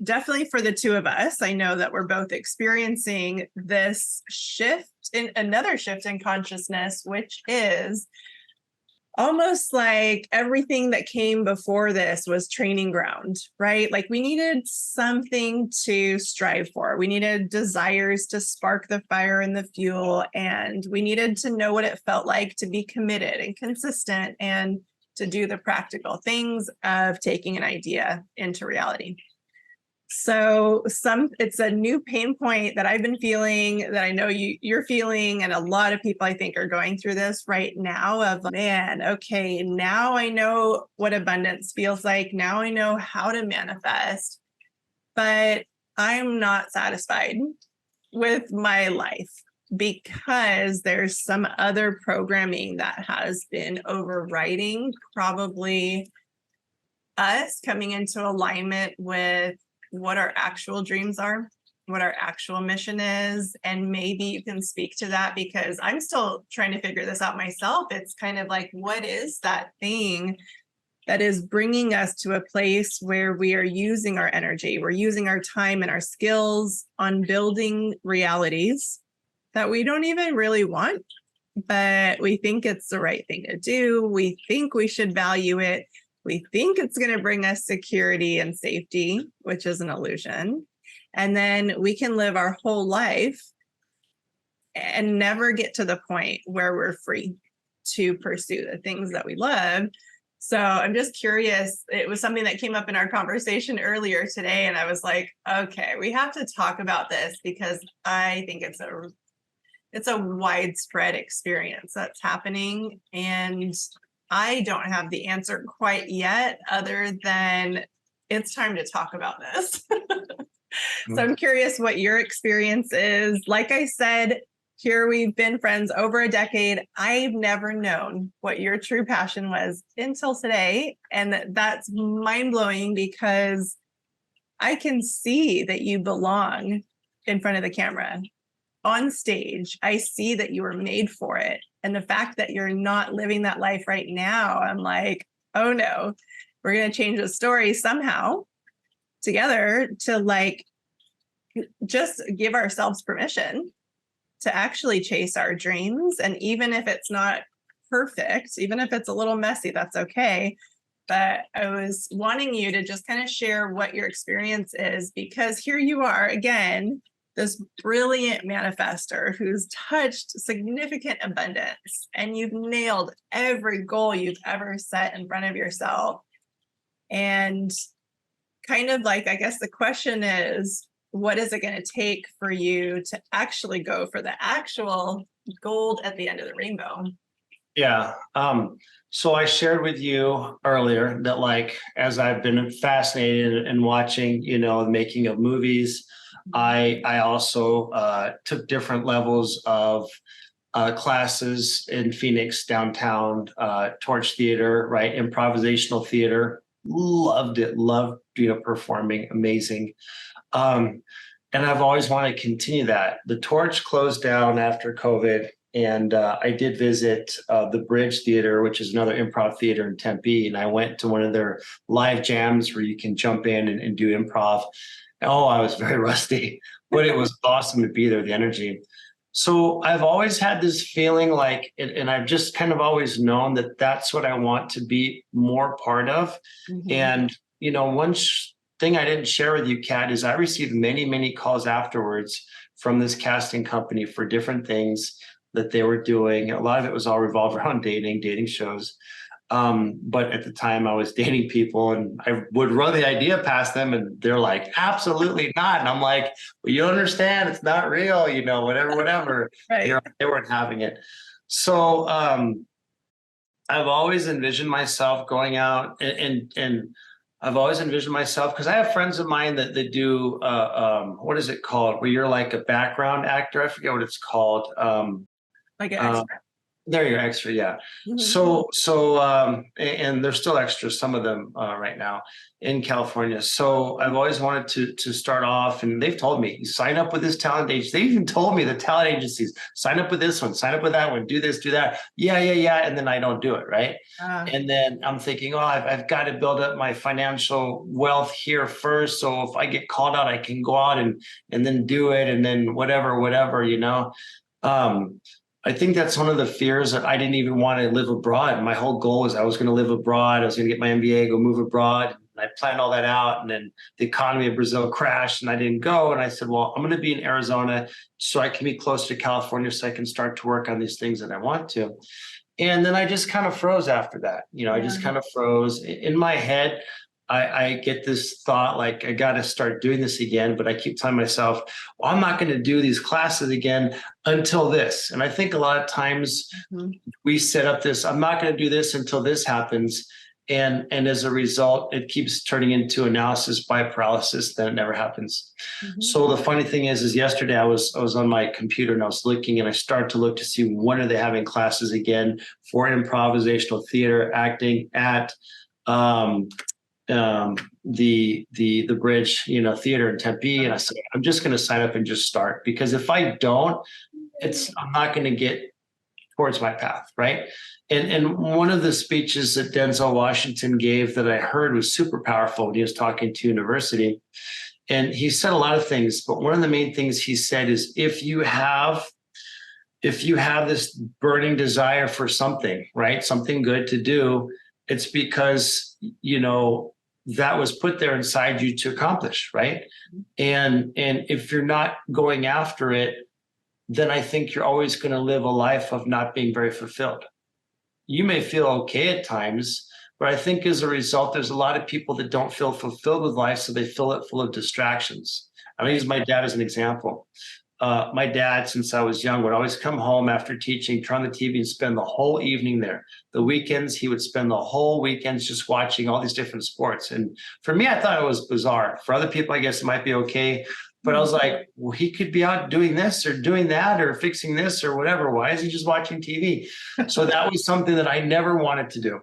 Speaker 1: definitely for the two of us. I know that we're both experiencing this shift in another shift in consciousness, which is almost like everything that came before this was training ground, right? Like we needed something to strive for. We needed desires to spark the fire and the fuel. And we needed to know what it felt like to be committed and consistent and to do the practical things of taking an idea into reality. So it's a new pain point that I've been feeling, that I know you're feeling, and a lot of people I think are going through this right now of, man, okay, now I know what abundance feels like. Now I know how to manifest, but I'm not satisfied with my life because there's some other programming that has been overriding probably us coming into alignment with what our actual dreams are, what our actual mission is. And maybe you can speak to that, because I'm still trying to figure this out myself. It's kind of like, what is that thing that is bringing us to a place where we are using our energy, we're using our time and our skills on building realities that we don't even really want, but we think it's the right thing to do. We think we should value it. We think it's going to bring us security and safety, which is an illusion. And then we can live our whole life and never get to the point where we're free to pursue the things that we love. So I'm just curious. It was something that came up in our conversation earlier today. And I was like, okay, we have to talk about this, because I think it's a widespread experience that's happening. And I don't have the answer quite yet, other than it's time to talk about this. So I'm curious what your experience is. Like I said, here we've been friends over a decade. I've never known what your true passion was until today. And that's mind-blowing, because I can see that you belong in front of the camera, on stage. I see that you were made for it. And the fact that you're not living that life right now, I'm like, oh no, we're going to change the story somehow together to like just give ourselves permission to actually chase our dreams. And even if it's not perfect, even if it's a little messy, that's okay. But I was wanting you to just kind of share what your experience is, because here you are again, this brilliant manifester who's touched significant abundance, and you've nailed every goal you've ever set in front of yourself. And kind of like, I guess the question is, what is it going to take for you to actually go for the actual gold at the end of the rainbow?
Speaker 3: Yeah. So I shared with you earlier that, like, as I've been fascinated in watching, the making of movies, I also took different levels of classes in Phoenix downtown, Torch Theater, right? Improvisational theater. Loved it. Loved, performing. Amazing. And I've always wanted to continue that. The Torch closed down after COVID. And I did visit the Bridge Theater, which is another improv theater in Tempe. And I went to one of their live jams where you can jump in and do improv. Oh, I was very rusty, but it was awesome to be there, the energy. So I've always had this feeling like, and I've just kind of always known that that's what I want to be more part of. Mm-hmm. And, one thing I didn't share with you, Kat, is I received many, many calls afterwards from this casting company for different things that they were doing. A lot of it was all revolved around dating shows. But at the time I was dating people, and I would run the idea past them, and they're like, absolutely not. And I'm like, well, you don't understand. It's not real, whatever. Right. They weren't having it. So I've always envisioned myself going out and I've always envisioned myself, because I have friends of mine that do, what is it called? Where you're like a background actor. I forget what it's called.
Speaker 1: Like an extra.
Speaker 3: There you're extra, yeah. Mm-hmm. So, and they're still extras, some of them right now in California. So I've always wanted to start off, and they've told me, sign up with this talent agency. They even told me, the talent agencies, sign up with this one, sign up with that one, do this, do that. Yeah. And then I don't do it, right? And then I'm thinking, I've got to build up my financial wealth here first. So if I get called out, I can go out and then do it, and then whatever. I think that's one of the fears that I didn't even want to live abroad. My whole goal was I was going to live abroad. I was going to get my MBA, go move abroad. And I planned all that out. And then the economy of Brazil crashed and I didn't go. And I said, well, I'm going to be in Arizona so I can be close to California so I can start to work on these things that I want to. And then I just kind of froze after that. I just kind of froze in my head. I get this thought like, I got to start doing this again. But I keep telling myself, well, I'm not going to do these classes again until this. And I think a lot of times we set up this, I'm not going to do this until this happens. And as a result, it keeps turning into analysis by paralysis. Then it never happens. So the funny thing is yesterday I was on my computer and I was looking and I started to look to see when are they having classes again for improvisational theater, acting at the Bridge, theater in Tempe. And I said, I'm just going to sign up and just start, because if I don't, I'm not going to get towards my path. Right. And one of the speeches that Denzel Washington gave that I heard was super powerful when he was talking to university. And he said a lot of things, but one of the main things he said is if you have this burning desire for something, right, something good to do, it's because, that was put there inside you to accomplish, right? And if you're not going after it, then I think you're always going to live a life of not being very fulfilled. You may feel okay at times, but I think as a result, there's a lot of people that don't feel fulfilled with life, so they fill it full of distractions. I use my dad as an example. My dad, since I was young, would always come home after teaching, turn on the TV and spend the whole evening there. The weekends, he would spend the whole weekends just watching all these different sports. And for me, I thought it was bizarre. For other people, I guess it might be okay. But I was like, well, he could be out doing this or doing that or fixing this or whatever. Why is he just watching TV? So that was something that I never wanted to do.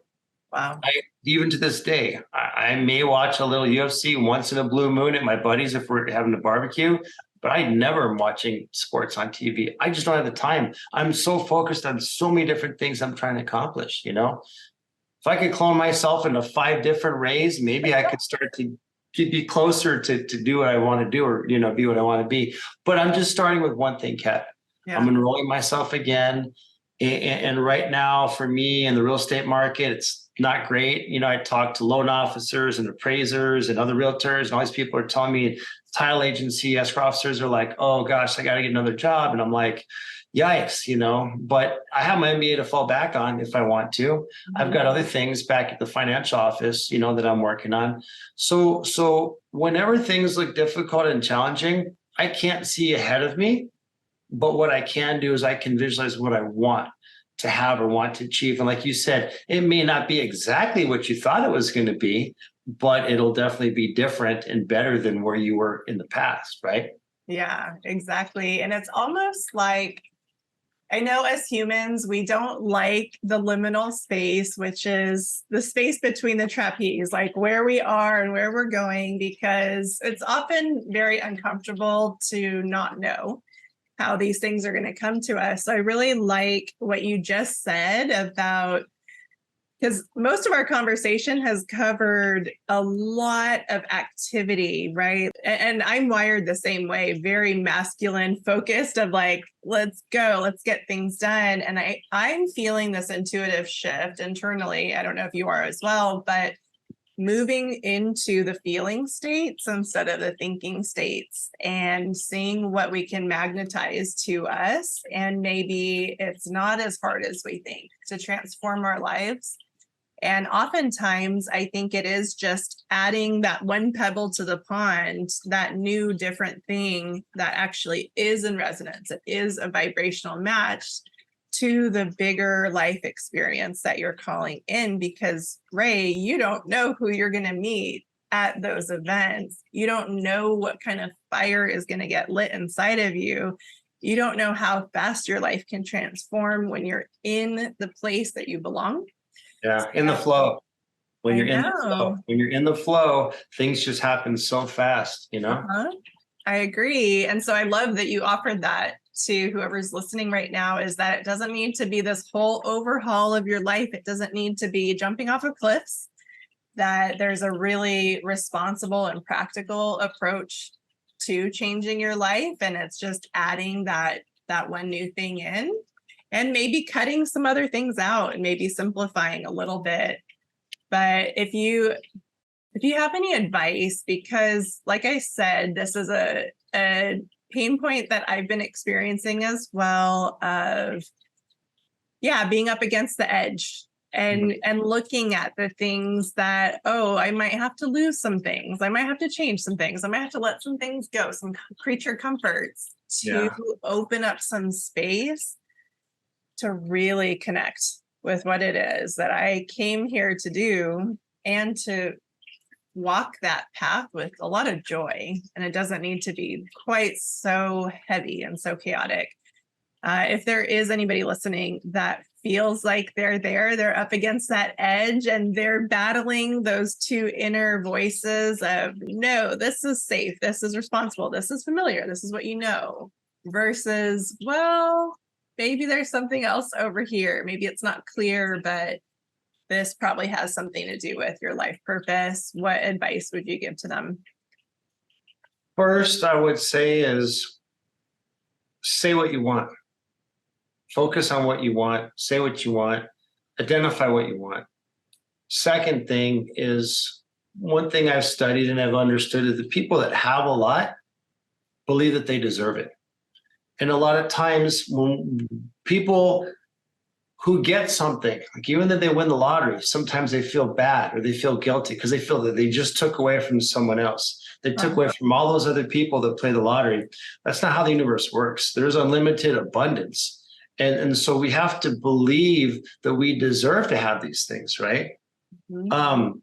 Speaker 1: Wow.
Speaker 3: Even to this day, I may watch a little UFC once in a blue moon at my buddies if we're having a barbecue, but I never am watching sports on TV. I just don't have the time. I'm so focused on so many different things I'm trying to accomplish, If I could clone myself into 5 different Rays, maybe I could start to be closer to do what I want to do or, be what I want to be. But I'm just starting with one thing, Kat. Yeah. I'm enrolling myself again. And right now for me in the real estate market, it's not great. I talk to loan officers and appraisers and other realtors, and all these people are telling me title agency escrow officers are like, oh gosh, I got to get another job. And I'm like, yikes, but I have my MBA to fall back on if I want to. I've got other things back at the financial office, that I'm working on. So whenever things look difficult and challenging, I can't see ahead of me. But what I can do is I can visualize what I want to have or want to achieve. And like you said, it may not be exactly what you thought it was going to be, but it'll definitely be different and better than where you were in the past, right?
Speaker 1: Yeah, exactly. And it's almost like, I know as humans, we don't like the liminal space, which is the space between the trapeze, like where we are and where we're going, because it's often very uncomfortable to not know how these things are going to come to us. So I really like what you just said about, because most of our conversation has covered a lot of activity, right? And I'm wired the same way, very masculine focused of like, let's go, let's get things done. And I'm feeling this intuitive shift internally. I don't know if you are as well, but moving into the feeling states instead of the thinking states and seeing what we can magnetize to us. And maybe it's not as hard as we think to transform our lives. And oftentimes, I think it is just adding that one pebble to the pond, that new different thing that actually is in resonance. It is a vibrational match to the bigger life experience that you're calling in, because Ray, you don't know who you're going to meet at those events. You don't know what kind of fire is going to get lit inside of you. You don't know how fast your life can transform when you're in the place that you belong.
Speaker 3: Yeah, in the flow. When you're in the flow, things just happen so fast,
Speaker 1: I agree. And so I love that you offered that to whoever's listening right now, is that it doesn't need to be this whole overhaul of your life. It doesn't need to be jumping off of cliffs, that there's a really responsible and practical approach to changing your life. And it's just adding that one new thing in. and maybe cutting some other things out and maybe simplifying a little bit. But if you have any advice, because like I said, this is a pain point that I've been experiencing as well of, being up against the edge and looking at the things that, I might have to lose some things. I might have to change some things. I might have to let some things go, some creature comforts to open up some space to really connect with what it is that I came here to do and to walk that path with a lot of joy. And it doesn't need to be quite so heavy and so chaotic. If there is anybody listening that feels like they're up against that edge and they're battling those two inner voices of, no, this is safe, this is responsible, this is familiar, this is what you know, versus, well, maybe there's something else over here. Maybe it's not clear, but this probably has something to do with your life purpose. What advice would you give to them?
Speaker 3: First, I would say is say what you want. Focus on what you want. Say what you want. Identify what you want. Second thing is, one thing I've studied and I've understood is the people that have a lot believe that they deserve it. And a lot of times when people who get something, like even though they win the lottery, sometimes they feel bad or they feel guilty because they feel that they just took away from someone else. They took away from all those other people that play the lottery. That's not how the universe works. There's unlimited abundance. And so we have to believe that we deserve to have these things, right? On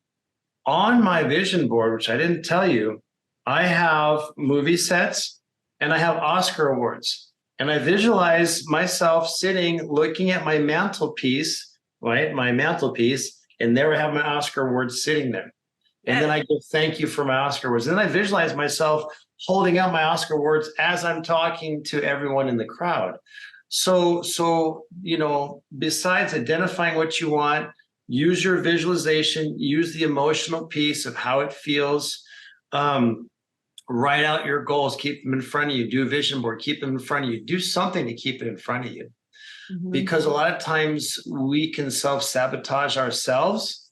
Speaker 3: my vision board, which I didn't tell you, I have movie sets and I have Oscar awards. And I visualize myself sitting, looking at my mantelpiece, right? My mantelpiece, and there I have my Oscar awards sitting there. And then I go, thank you for my Oscar awards. And then I visualize myself holding out my Oscar awards as I'm talking to everyone in the crowd. So, besides identifying what you want, use your visualization, use the emotional piece of how it feels. Write out your goals, keep them in front of you, do a vision board, keep them in front of you, do something to keep it in front of you. Because a lot of times we can self-sabotage ourselves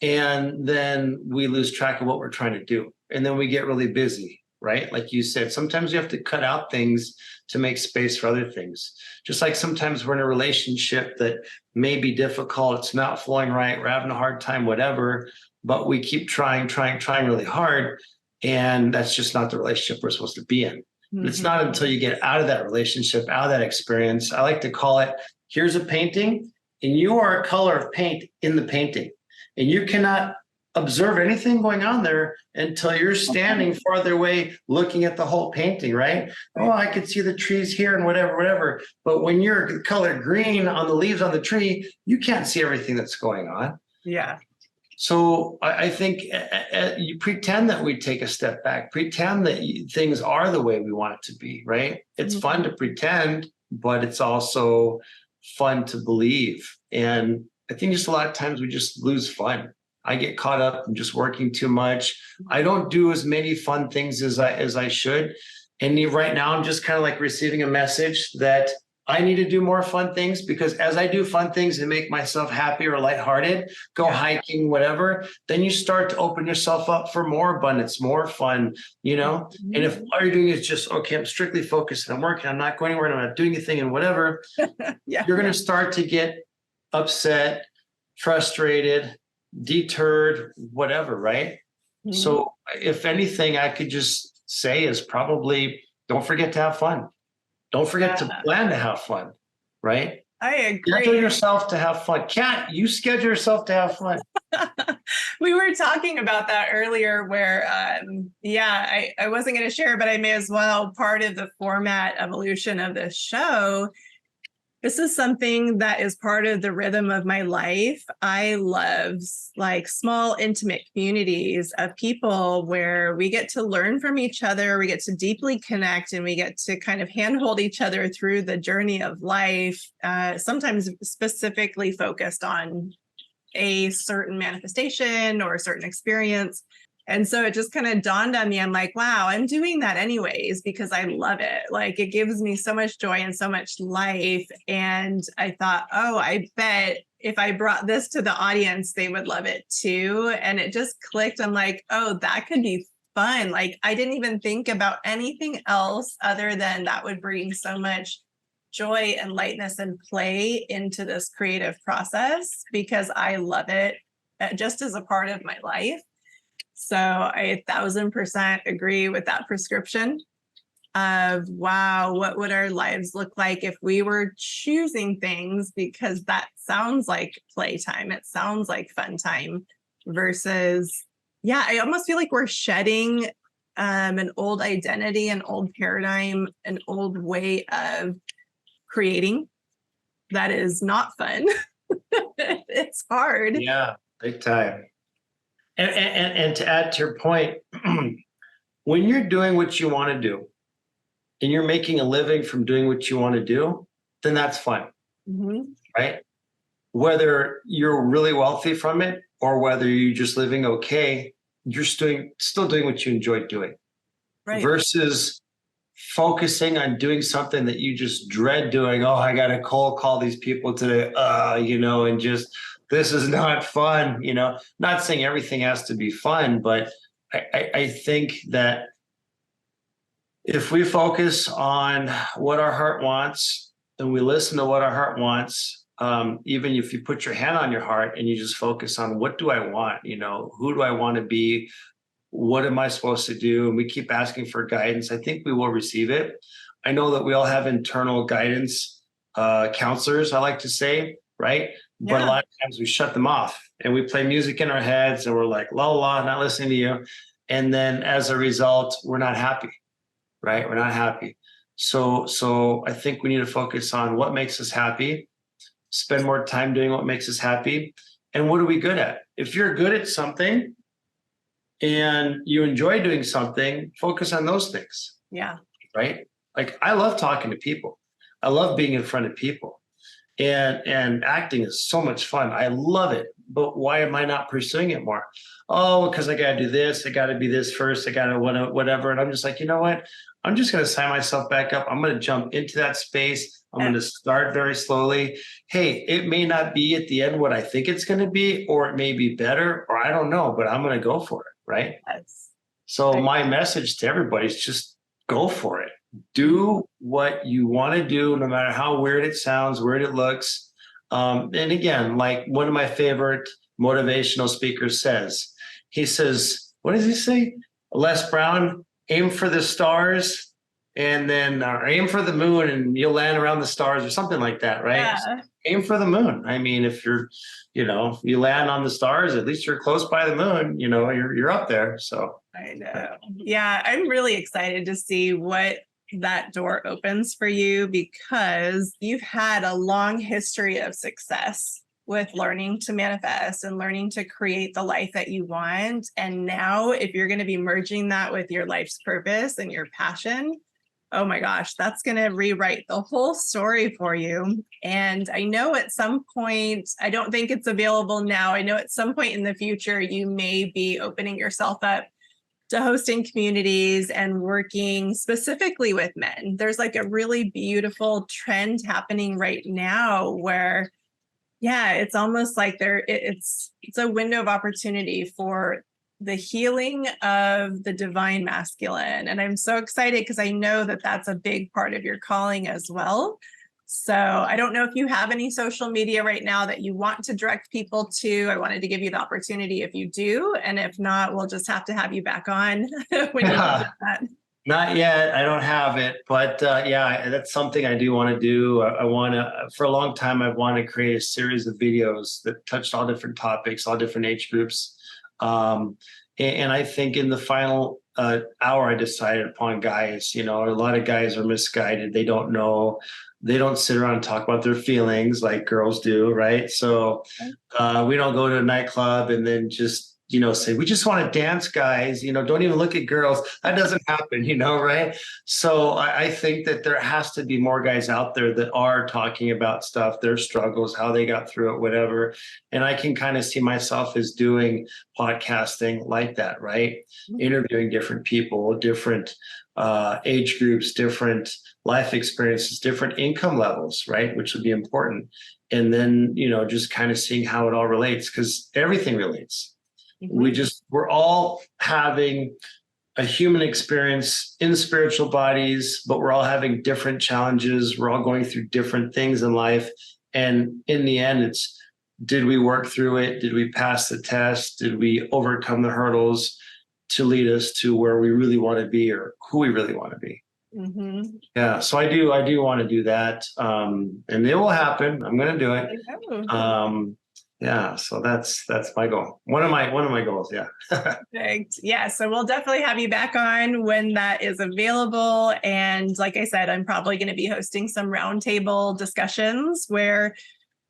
Speaker 3: and then we lose track of what we're trying to do. And then we get really busy, right? Like you said, sometimes you have to cut out things to make space for other things. Just like sometimes we're in a relationship that may be difficult, it's not flowing right, we're having a hard time, whatever, but we keep trying really hard. And that's just not the relationship we're supposed to be in. It's not until you get out of that relationship, out of that experience. I like to call it, here's a painting, and you are a color of paint in the painting. And you cannot observe anything going on there until you're standing farther away looking at the whole painting, right? Oh, I could see the trees here and whatever. But when you're colored green on the leaves on the tree, you can't see everything that's going on.
Speaker 1: Yeah.
Speaker 3: So I think you pretend that we take a step back, pretend that things are the way we want it to be, right? It's fun to pretend, but it's also fun to believe. And I think just a lot of times we just lose fun. I get caught up in just working too much. I don't do as many fun things as I should. And right now I'm just kind of like receiving a message that I need to do more fun things, because as I do fun things and make myself happy or lighthearted, go hiking, whatever, then you start to open yourself up for more abundance, more fun, And if all you're doing is just, okay, I'm strictly focused and I'm working, I'm not going anywhere, I'm not doing anything and whatever, you're going to start to get upset, frustrated, deterred, whatever, right? So if anything, I could just say is probably don't forget to have fun. Don't forget to plan to have fun, right?
Speaker 1: I agree.
Speaker 3: Schedule yourself to have fun. Kat, you schedule yourself to have fun.
Speaker 1: We were talking about that earlier where, I wasn't going to share, but I may as well. Part of the format evolution of this show, this is something that is part of the rhythm of my life. I love like small, intimate communities of people where we get to learn from each other, we get to deeply connect, and we get to kind of handhold each other through the journey of life, sometimes specifically focused on a certain manifestation or a certain experience. And so it just kind of dawned on me. I'm like, wow, I'm doing that anyways because I love it. Like it gives me so much joy and so much life. And I thought, oh, I bet if I brought this to the audience, they would love it too. And it just clicked. I'm like, oh, that could be fun. Like I didn't even think about anything else other than that would bring so much joy and lightness and play into this creative process because I love it just as a part of my life. So I 1000% agree with that prescription of, wow, what would our lives look like if we were choosing things? Because that sounds like playtime. It sounds like fun time versus, yeah, I almost feel like we're shedding an old identity, an old paradigm, an old way of creating that is not fun. It's hard.
Speaker 3: Yeah, big time. And to add to your point, when you're doing what you want to do and you're making a living from doing what you want to do, then that's fun, right? Whether you're really wealthy from it or whether you're just living okay, you're still doing what you enjoy doing, right? Versus focusing on doing something that you just dread doing. Oh, I got to cold call these people today, and just, this is not fun, not saying everything has to be fun, but I think that if we focus on what our heart wants and we listen to what our heart wants, even if you put your hand on your heart and you just focus on what do I want, who do I want to be? What am I supposed to do? And we keep asking for guidance. I think we will receive it. I know that we all have internal guidance counselors, I like to say, right? Yeah. But a lot of times we shut them off and we play music in our heads and we're like, la, la, not listening to you. And then as a result, we're not happy, right? We're not happy. So I think we need to focus on what makes us happy, spend more time doing what makes us happy. And what are we good at? If you're good at something and you enjoy doing something, focus on those things.
Speaker 1: Yeah.
Speaker 3: Right? Like I love talking to people. I love being in front of people. And acting is so much fun. I love it. But why am I not pursuing it more? Oh, because I got to do this. I got to be this first. I got to whatever. And I'm just like, you know what? I'm just going to sign myself back up. I'm going to jump into that space. I'm going to start very slowly. Hey, it may not be at the end what I think it's going to be, or it may be better, or I don't know, but I'm going to go for it. Right.
Speaker 1: Yes.
Speaker 3: So my message to everybody is just go for it. Do what you want to do, no matter how weird it sounds, weird it looks. And again, like one of my favorite motivational speakers says, he says, what does he say? Les Brown, aim for the stars and then aim for the moon and you'll land around the stars or something like that, right?
Speaker 1: Yeah.
Speaker 3: So aim for the moon. I mean, if you're, you land on the stars, at least you're close by the moon, you're up there. So
Speaker 1: I know. Yeah, I'm really excited to see what that door opens for you because you've had a long history of success with learning to manifest and learning to create the life that you want. And now if you're going to be merging that with your life's purpose and your passion, oh my gosh, that's going to rewrite the whole story for you. And I know at some point, I don't think it's available now. I know at some point in the future, you may be opening yourself up to hosting communities and working specifically with men. There's like a really beautiful trend happening right now where, yeah, it's almost like it's a window of opportunity for the healing of the divine masculine. And I'm so excited because I know that that's a big part of your calling as well. So I don't know if you have any social media right now that you want to direct people to. I wanted to give you the opportunity if you do. And if not, we'll just have to have you back on when you do that.
Speaker 3: Not yet. I don't have it. But yeah, that's something I do want to do. I want to, for a long time, I've wanted to create a series of videos that touched all different topics, all different age groups. And I think in the final hour, I decided upon guys. A lot of guys are misguided. They don't know. They don't sit around and talk about their feelings like girls do, right? So we don't go to a nightclub and then just say, we just want to dance, guys, don't even look at girls. That doesn't happen, right? So I think that there has to be more guys out there that are talking about stuff, their struggles, how they got through it, whatever. And I can kind of see myself as doing podcasting like that, right? Interviewing different people, different age groups, different life experiences, different income levels, right? Which would be important. And then, just kind of seeing how it all relates, because everything relates. We're all having a human experience in spiritual bodies, but we're all having different challenges. We're all going through different things in life. And in the end, it's, did we work through it? Did we pass the test? Did we overcome the hurdles to lead us to where we really want to be, or who we really want to be? Yeah, so I do want to do that, and it will happen. I'm going to do it. Yeah, so that's my goal. One of my goals. Yeah.
Speaker 1: Perfect. Yeah, so we'll definitely have you back on when that is available. And like I said, I'm probably going to be hosting some roundtable discussions where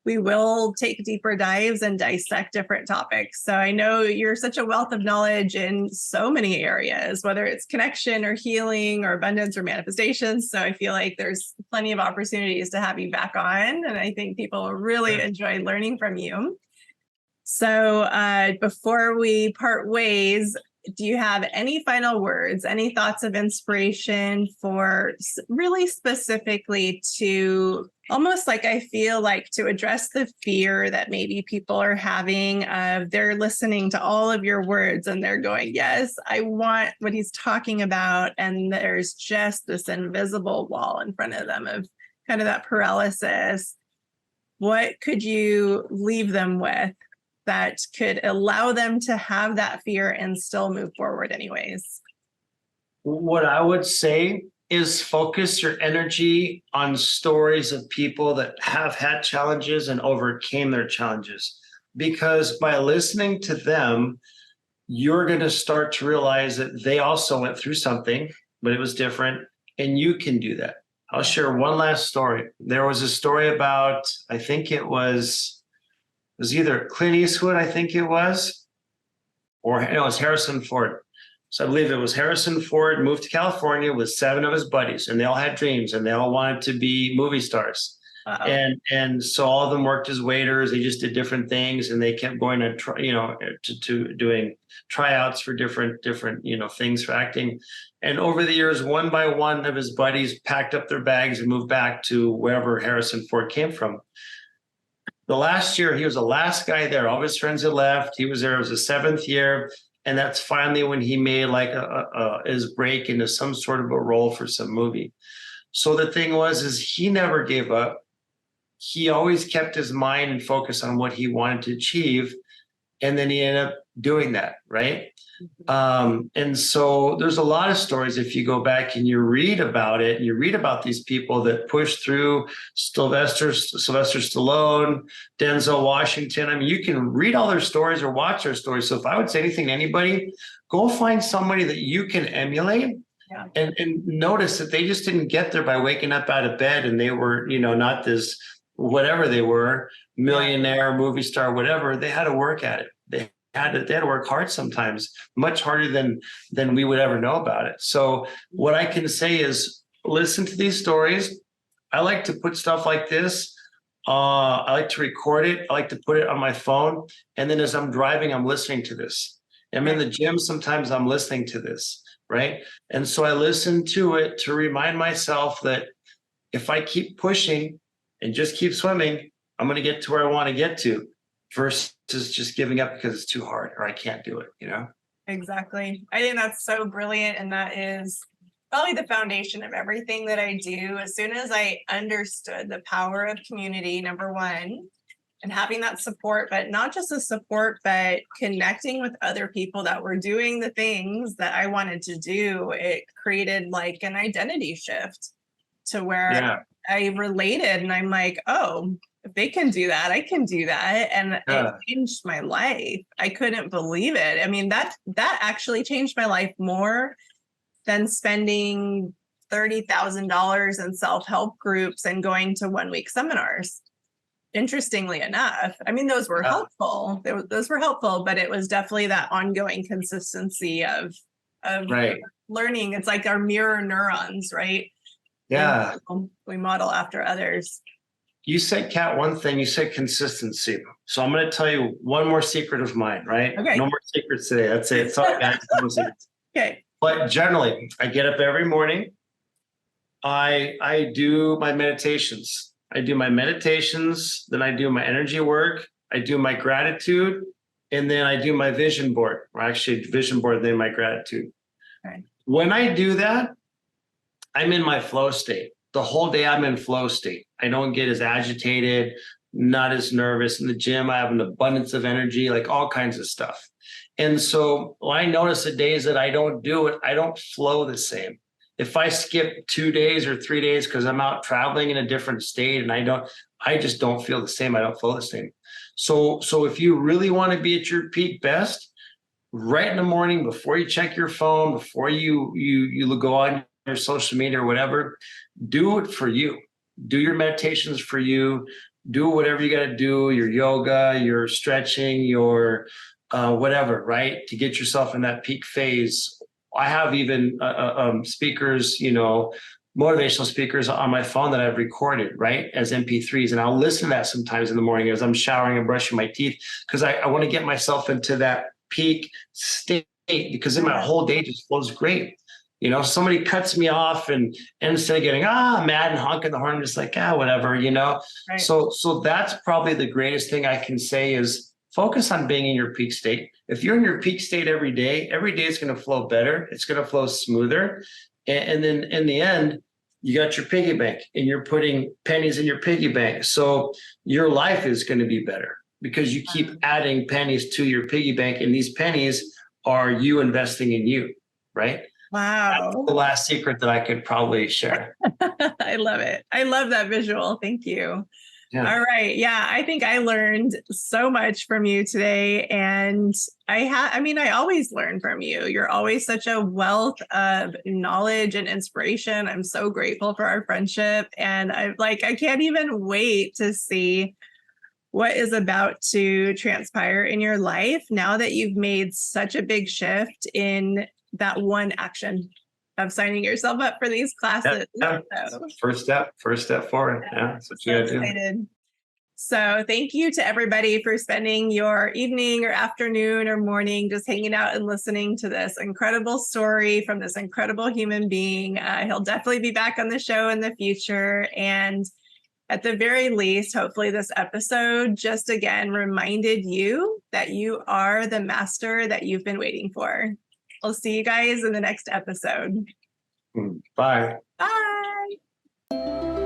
Speaker 1: we will take deeper dives and dissect different topics. So I know you're such a wealth of knowledge in so many areas, whether it's connection or healing or abundance or manifestations. So I feel like there's plenty of opportunities to have you back on. And I think people will really enjoy learning from you. So before we part ways, do you have any final words, any thoughts of inspiration for really specifically to almost like, I feel like, to address the fear that maybe people are having of they're listening to all of your words and they're going, yes, I want what he's talking about. And there's just this invisible wall in front of them of kind of that paralysis. What could you leave them with that could allow them to have that fear and still move forward anyways?
Speaker 3: What I would say is focus your energy on stories of people that have had challenges and overcame their challenges. Because by listening to them, you're going to start to realize that they also went through something, but it was different, and you can do that. I'll share one last story. There was a story about, I think it was either Clint Eastwood, I think it was, or it was Harrison Ford. So I believe it was Harrison Ford moved to California with 7 of his buddies, and they all had dreams and they all wanted to be movie stars. And so all of them worked as waiters. They just did different things, and they kept going to doing tryouts for different things for acting. And over the years, one by one of his buddies packed up their bags and moved back to wherever Harrison Ford came from. The last year, he was the last guy there. All of his friends had left. He was there. It was the 7th year. And that's finally when he made like his break into some sort of a role for some movie. So the thing is he never gave up. He always kept his mind and focus on what he wanted to achieve. And then he ended up doing that, right? And so there's a lot of stories. If you go back and you read about it, and you read about these people that pushed through, Sylvester Stallone, Denzel Washington. I mean, you can read all their stories or watch their stories. So if I would say anything to anybody, go find somebody that you can emulate. And notice that they just didn't get there by waking up out of bed and they were, not this, whatever they were, millionaire, movie star, whatever. They had to work at it. They had to work hard sometimes, much harder than we would ever know about it. So what I can say is listen to these stories. I like to put stuff like this. I like to record it. I like to put it on my phone. And then as I'm driving, I'm listening to this. I'm in the gym. Sometimes I'm listening to this. Right. And so I listen to it to remind myself that if I keep pushing and just keep swimming, I'm going to get to where I want to get to, versus just giving up because it's too hard or I can't do it,
Speaker 1: Exactly. I think that's so brilliant. And that is probably the foundation of everything that I do. As soon as I understood the power of community, number one, and having that support, but not just the support, but connecting with other people that were doing the things that I wanted to do, it created like an identity shift to where I related, and I'm like, oh, if they can do that, I can do that. And it changed my life. I couldn't believe it. I mean, that actually changed my life more than spending $30,000 in self-help groups and going to 1-week seminars. interestingly enough. I mean, those were helpful. Those were helpful, but it was definitely that ongoing consistency of
Speaker 3: Right.
Speaker 1: learning. It's like our mirror neurons, right?
Speaker 3: Yeah.
Speaker 1: And we model after others.
Speaker 3: You said, Kat, one thing, you said consistency. So I'm going to tell you one more secret of mine, right?
Speaker 1: Okay.
Speaker 3: No more secrets today. That's it. Sorry, guys. No more secrets.
Speaker 1: Okay.
Speaker 3: But generally, I get up every morning. I do my meditations. Then I do my energy work. I do my gratitude. And then I do my vision board, or actually vision board, then my gratitude.
Speaker 1: Okay.
Speaker 3: When I do that, I'm in my flow state. The whole day I'm in flow state. I don't get as agitated, not as nervous. In the gym, I have an abundance of energy, like all kinds of stuff. And so when I notice the days that I don't do it, I don't flow the same. If I skip 2 days or 3 days because I'm out traveling in a different state and I just don't feel the same. I don't flow the same. So if you really want to be at your peak best, right in the morning, before you check your phone, before you go on your social media or whatever, do it for you. Do your meditations for you. Do whatever you got to do, your yoga, your stretching, your whatever, right? To get yourself in that peak phase. I have even speakers, motivational speakers on my phone that I've recorded, right, as MP3s. And I'll listen to that sometimes in the morning as I'm showering and brushing my teeth, because I want to get myself into that peak state, because then my whole day just flows great. Somebody cuts me off and instead of getting mad and honking the horn, I'm just like, whatever,
Speaker 1: Right.
Speaker 3: So that's probably the greatest thing I can say is focus on being in your peak state. If you're in your peak state every day is going to flow better. It's going to flow smoother. And then in the end, you got your piggy bank and you're putting pennies in your piggy bank. So your life is going to be better because you keep adding pennies to your piggy bank. And these pennies are you investing in you, right?
Speaker 1: Wow.
Speaker 3: That's the last secret that I could probably share.
Speaker 1: I love it. I love that visual. Thank you.
Speaker 3: Yeah.
Speaker 1: All right. Yeah. I think I learned so much from you today. And I always learn from you. You're always such a wealth of knowledge and inspiration. I'm so grateful for our friendship. And I can't even wait to see what is about to transpire in your life now that you've made such a big shift in that one action of signing yourself up for these classes.
Speaker 3: Yeah. So. First step forward. Yeah, that's what you gotta do.
Speaker 1: So thank you to everybody for spending your evening or afternoon or morning just hanging out and listening to this incredible story from this incredible human being. He'll definitely be back on the show in the future. And at the very least, hopefully this episode just again reminded you that you are the master that you've been waiting for. I'll see you guys in the next episode.
Speaker 3: Bye.
Speaker 1: Bye.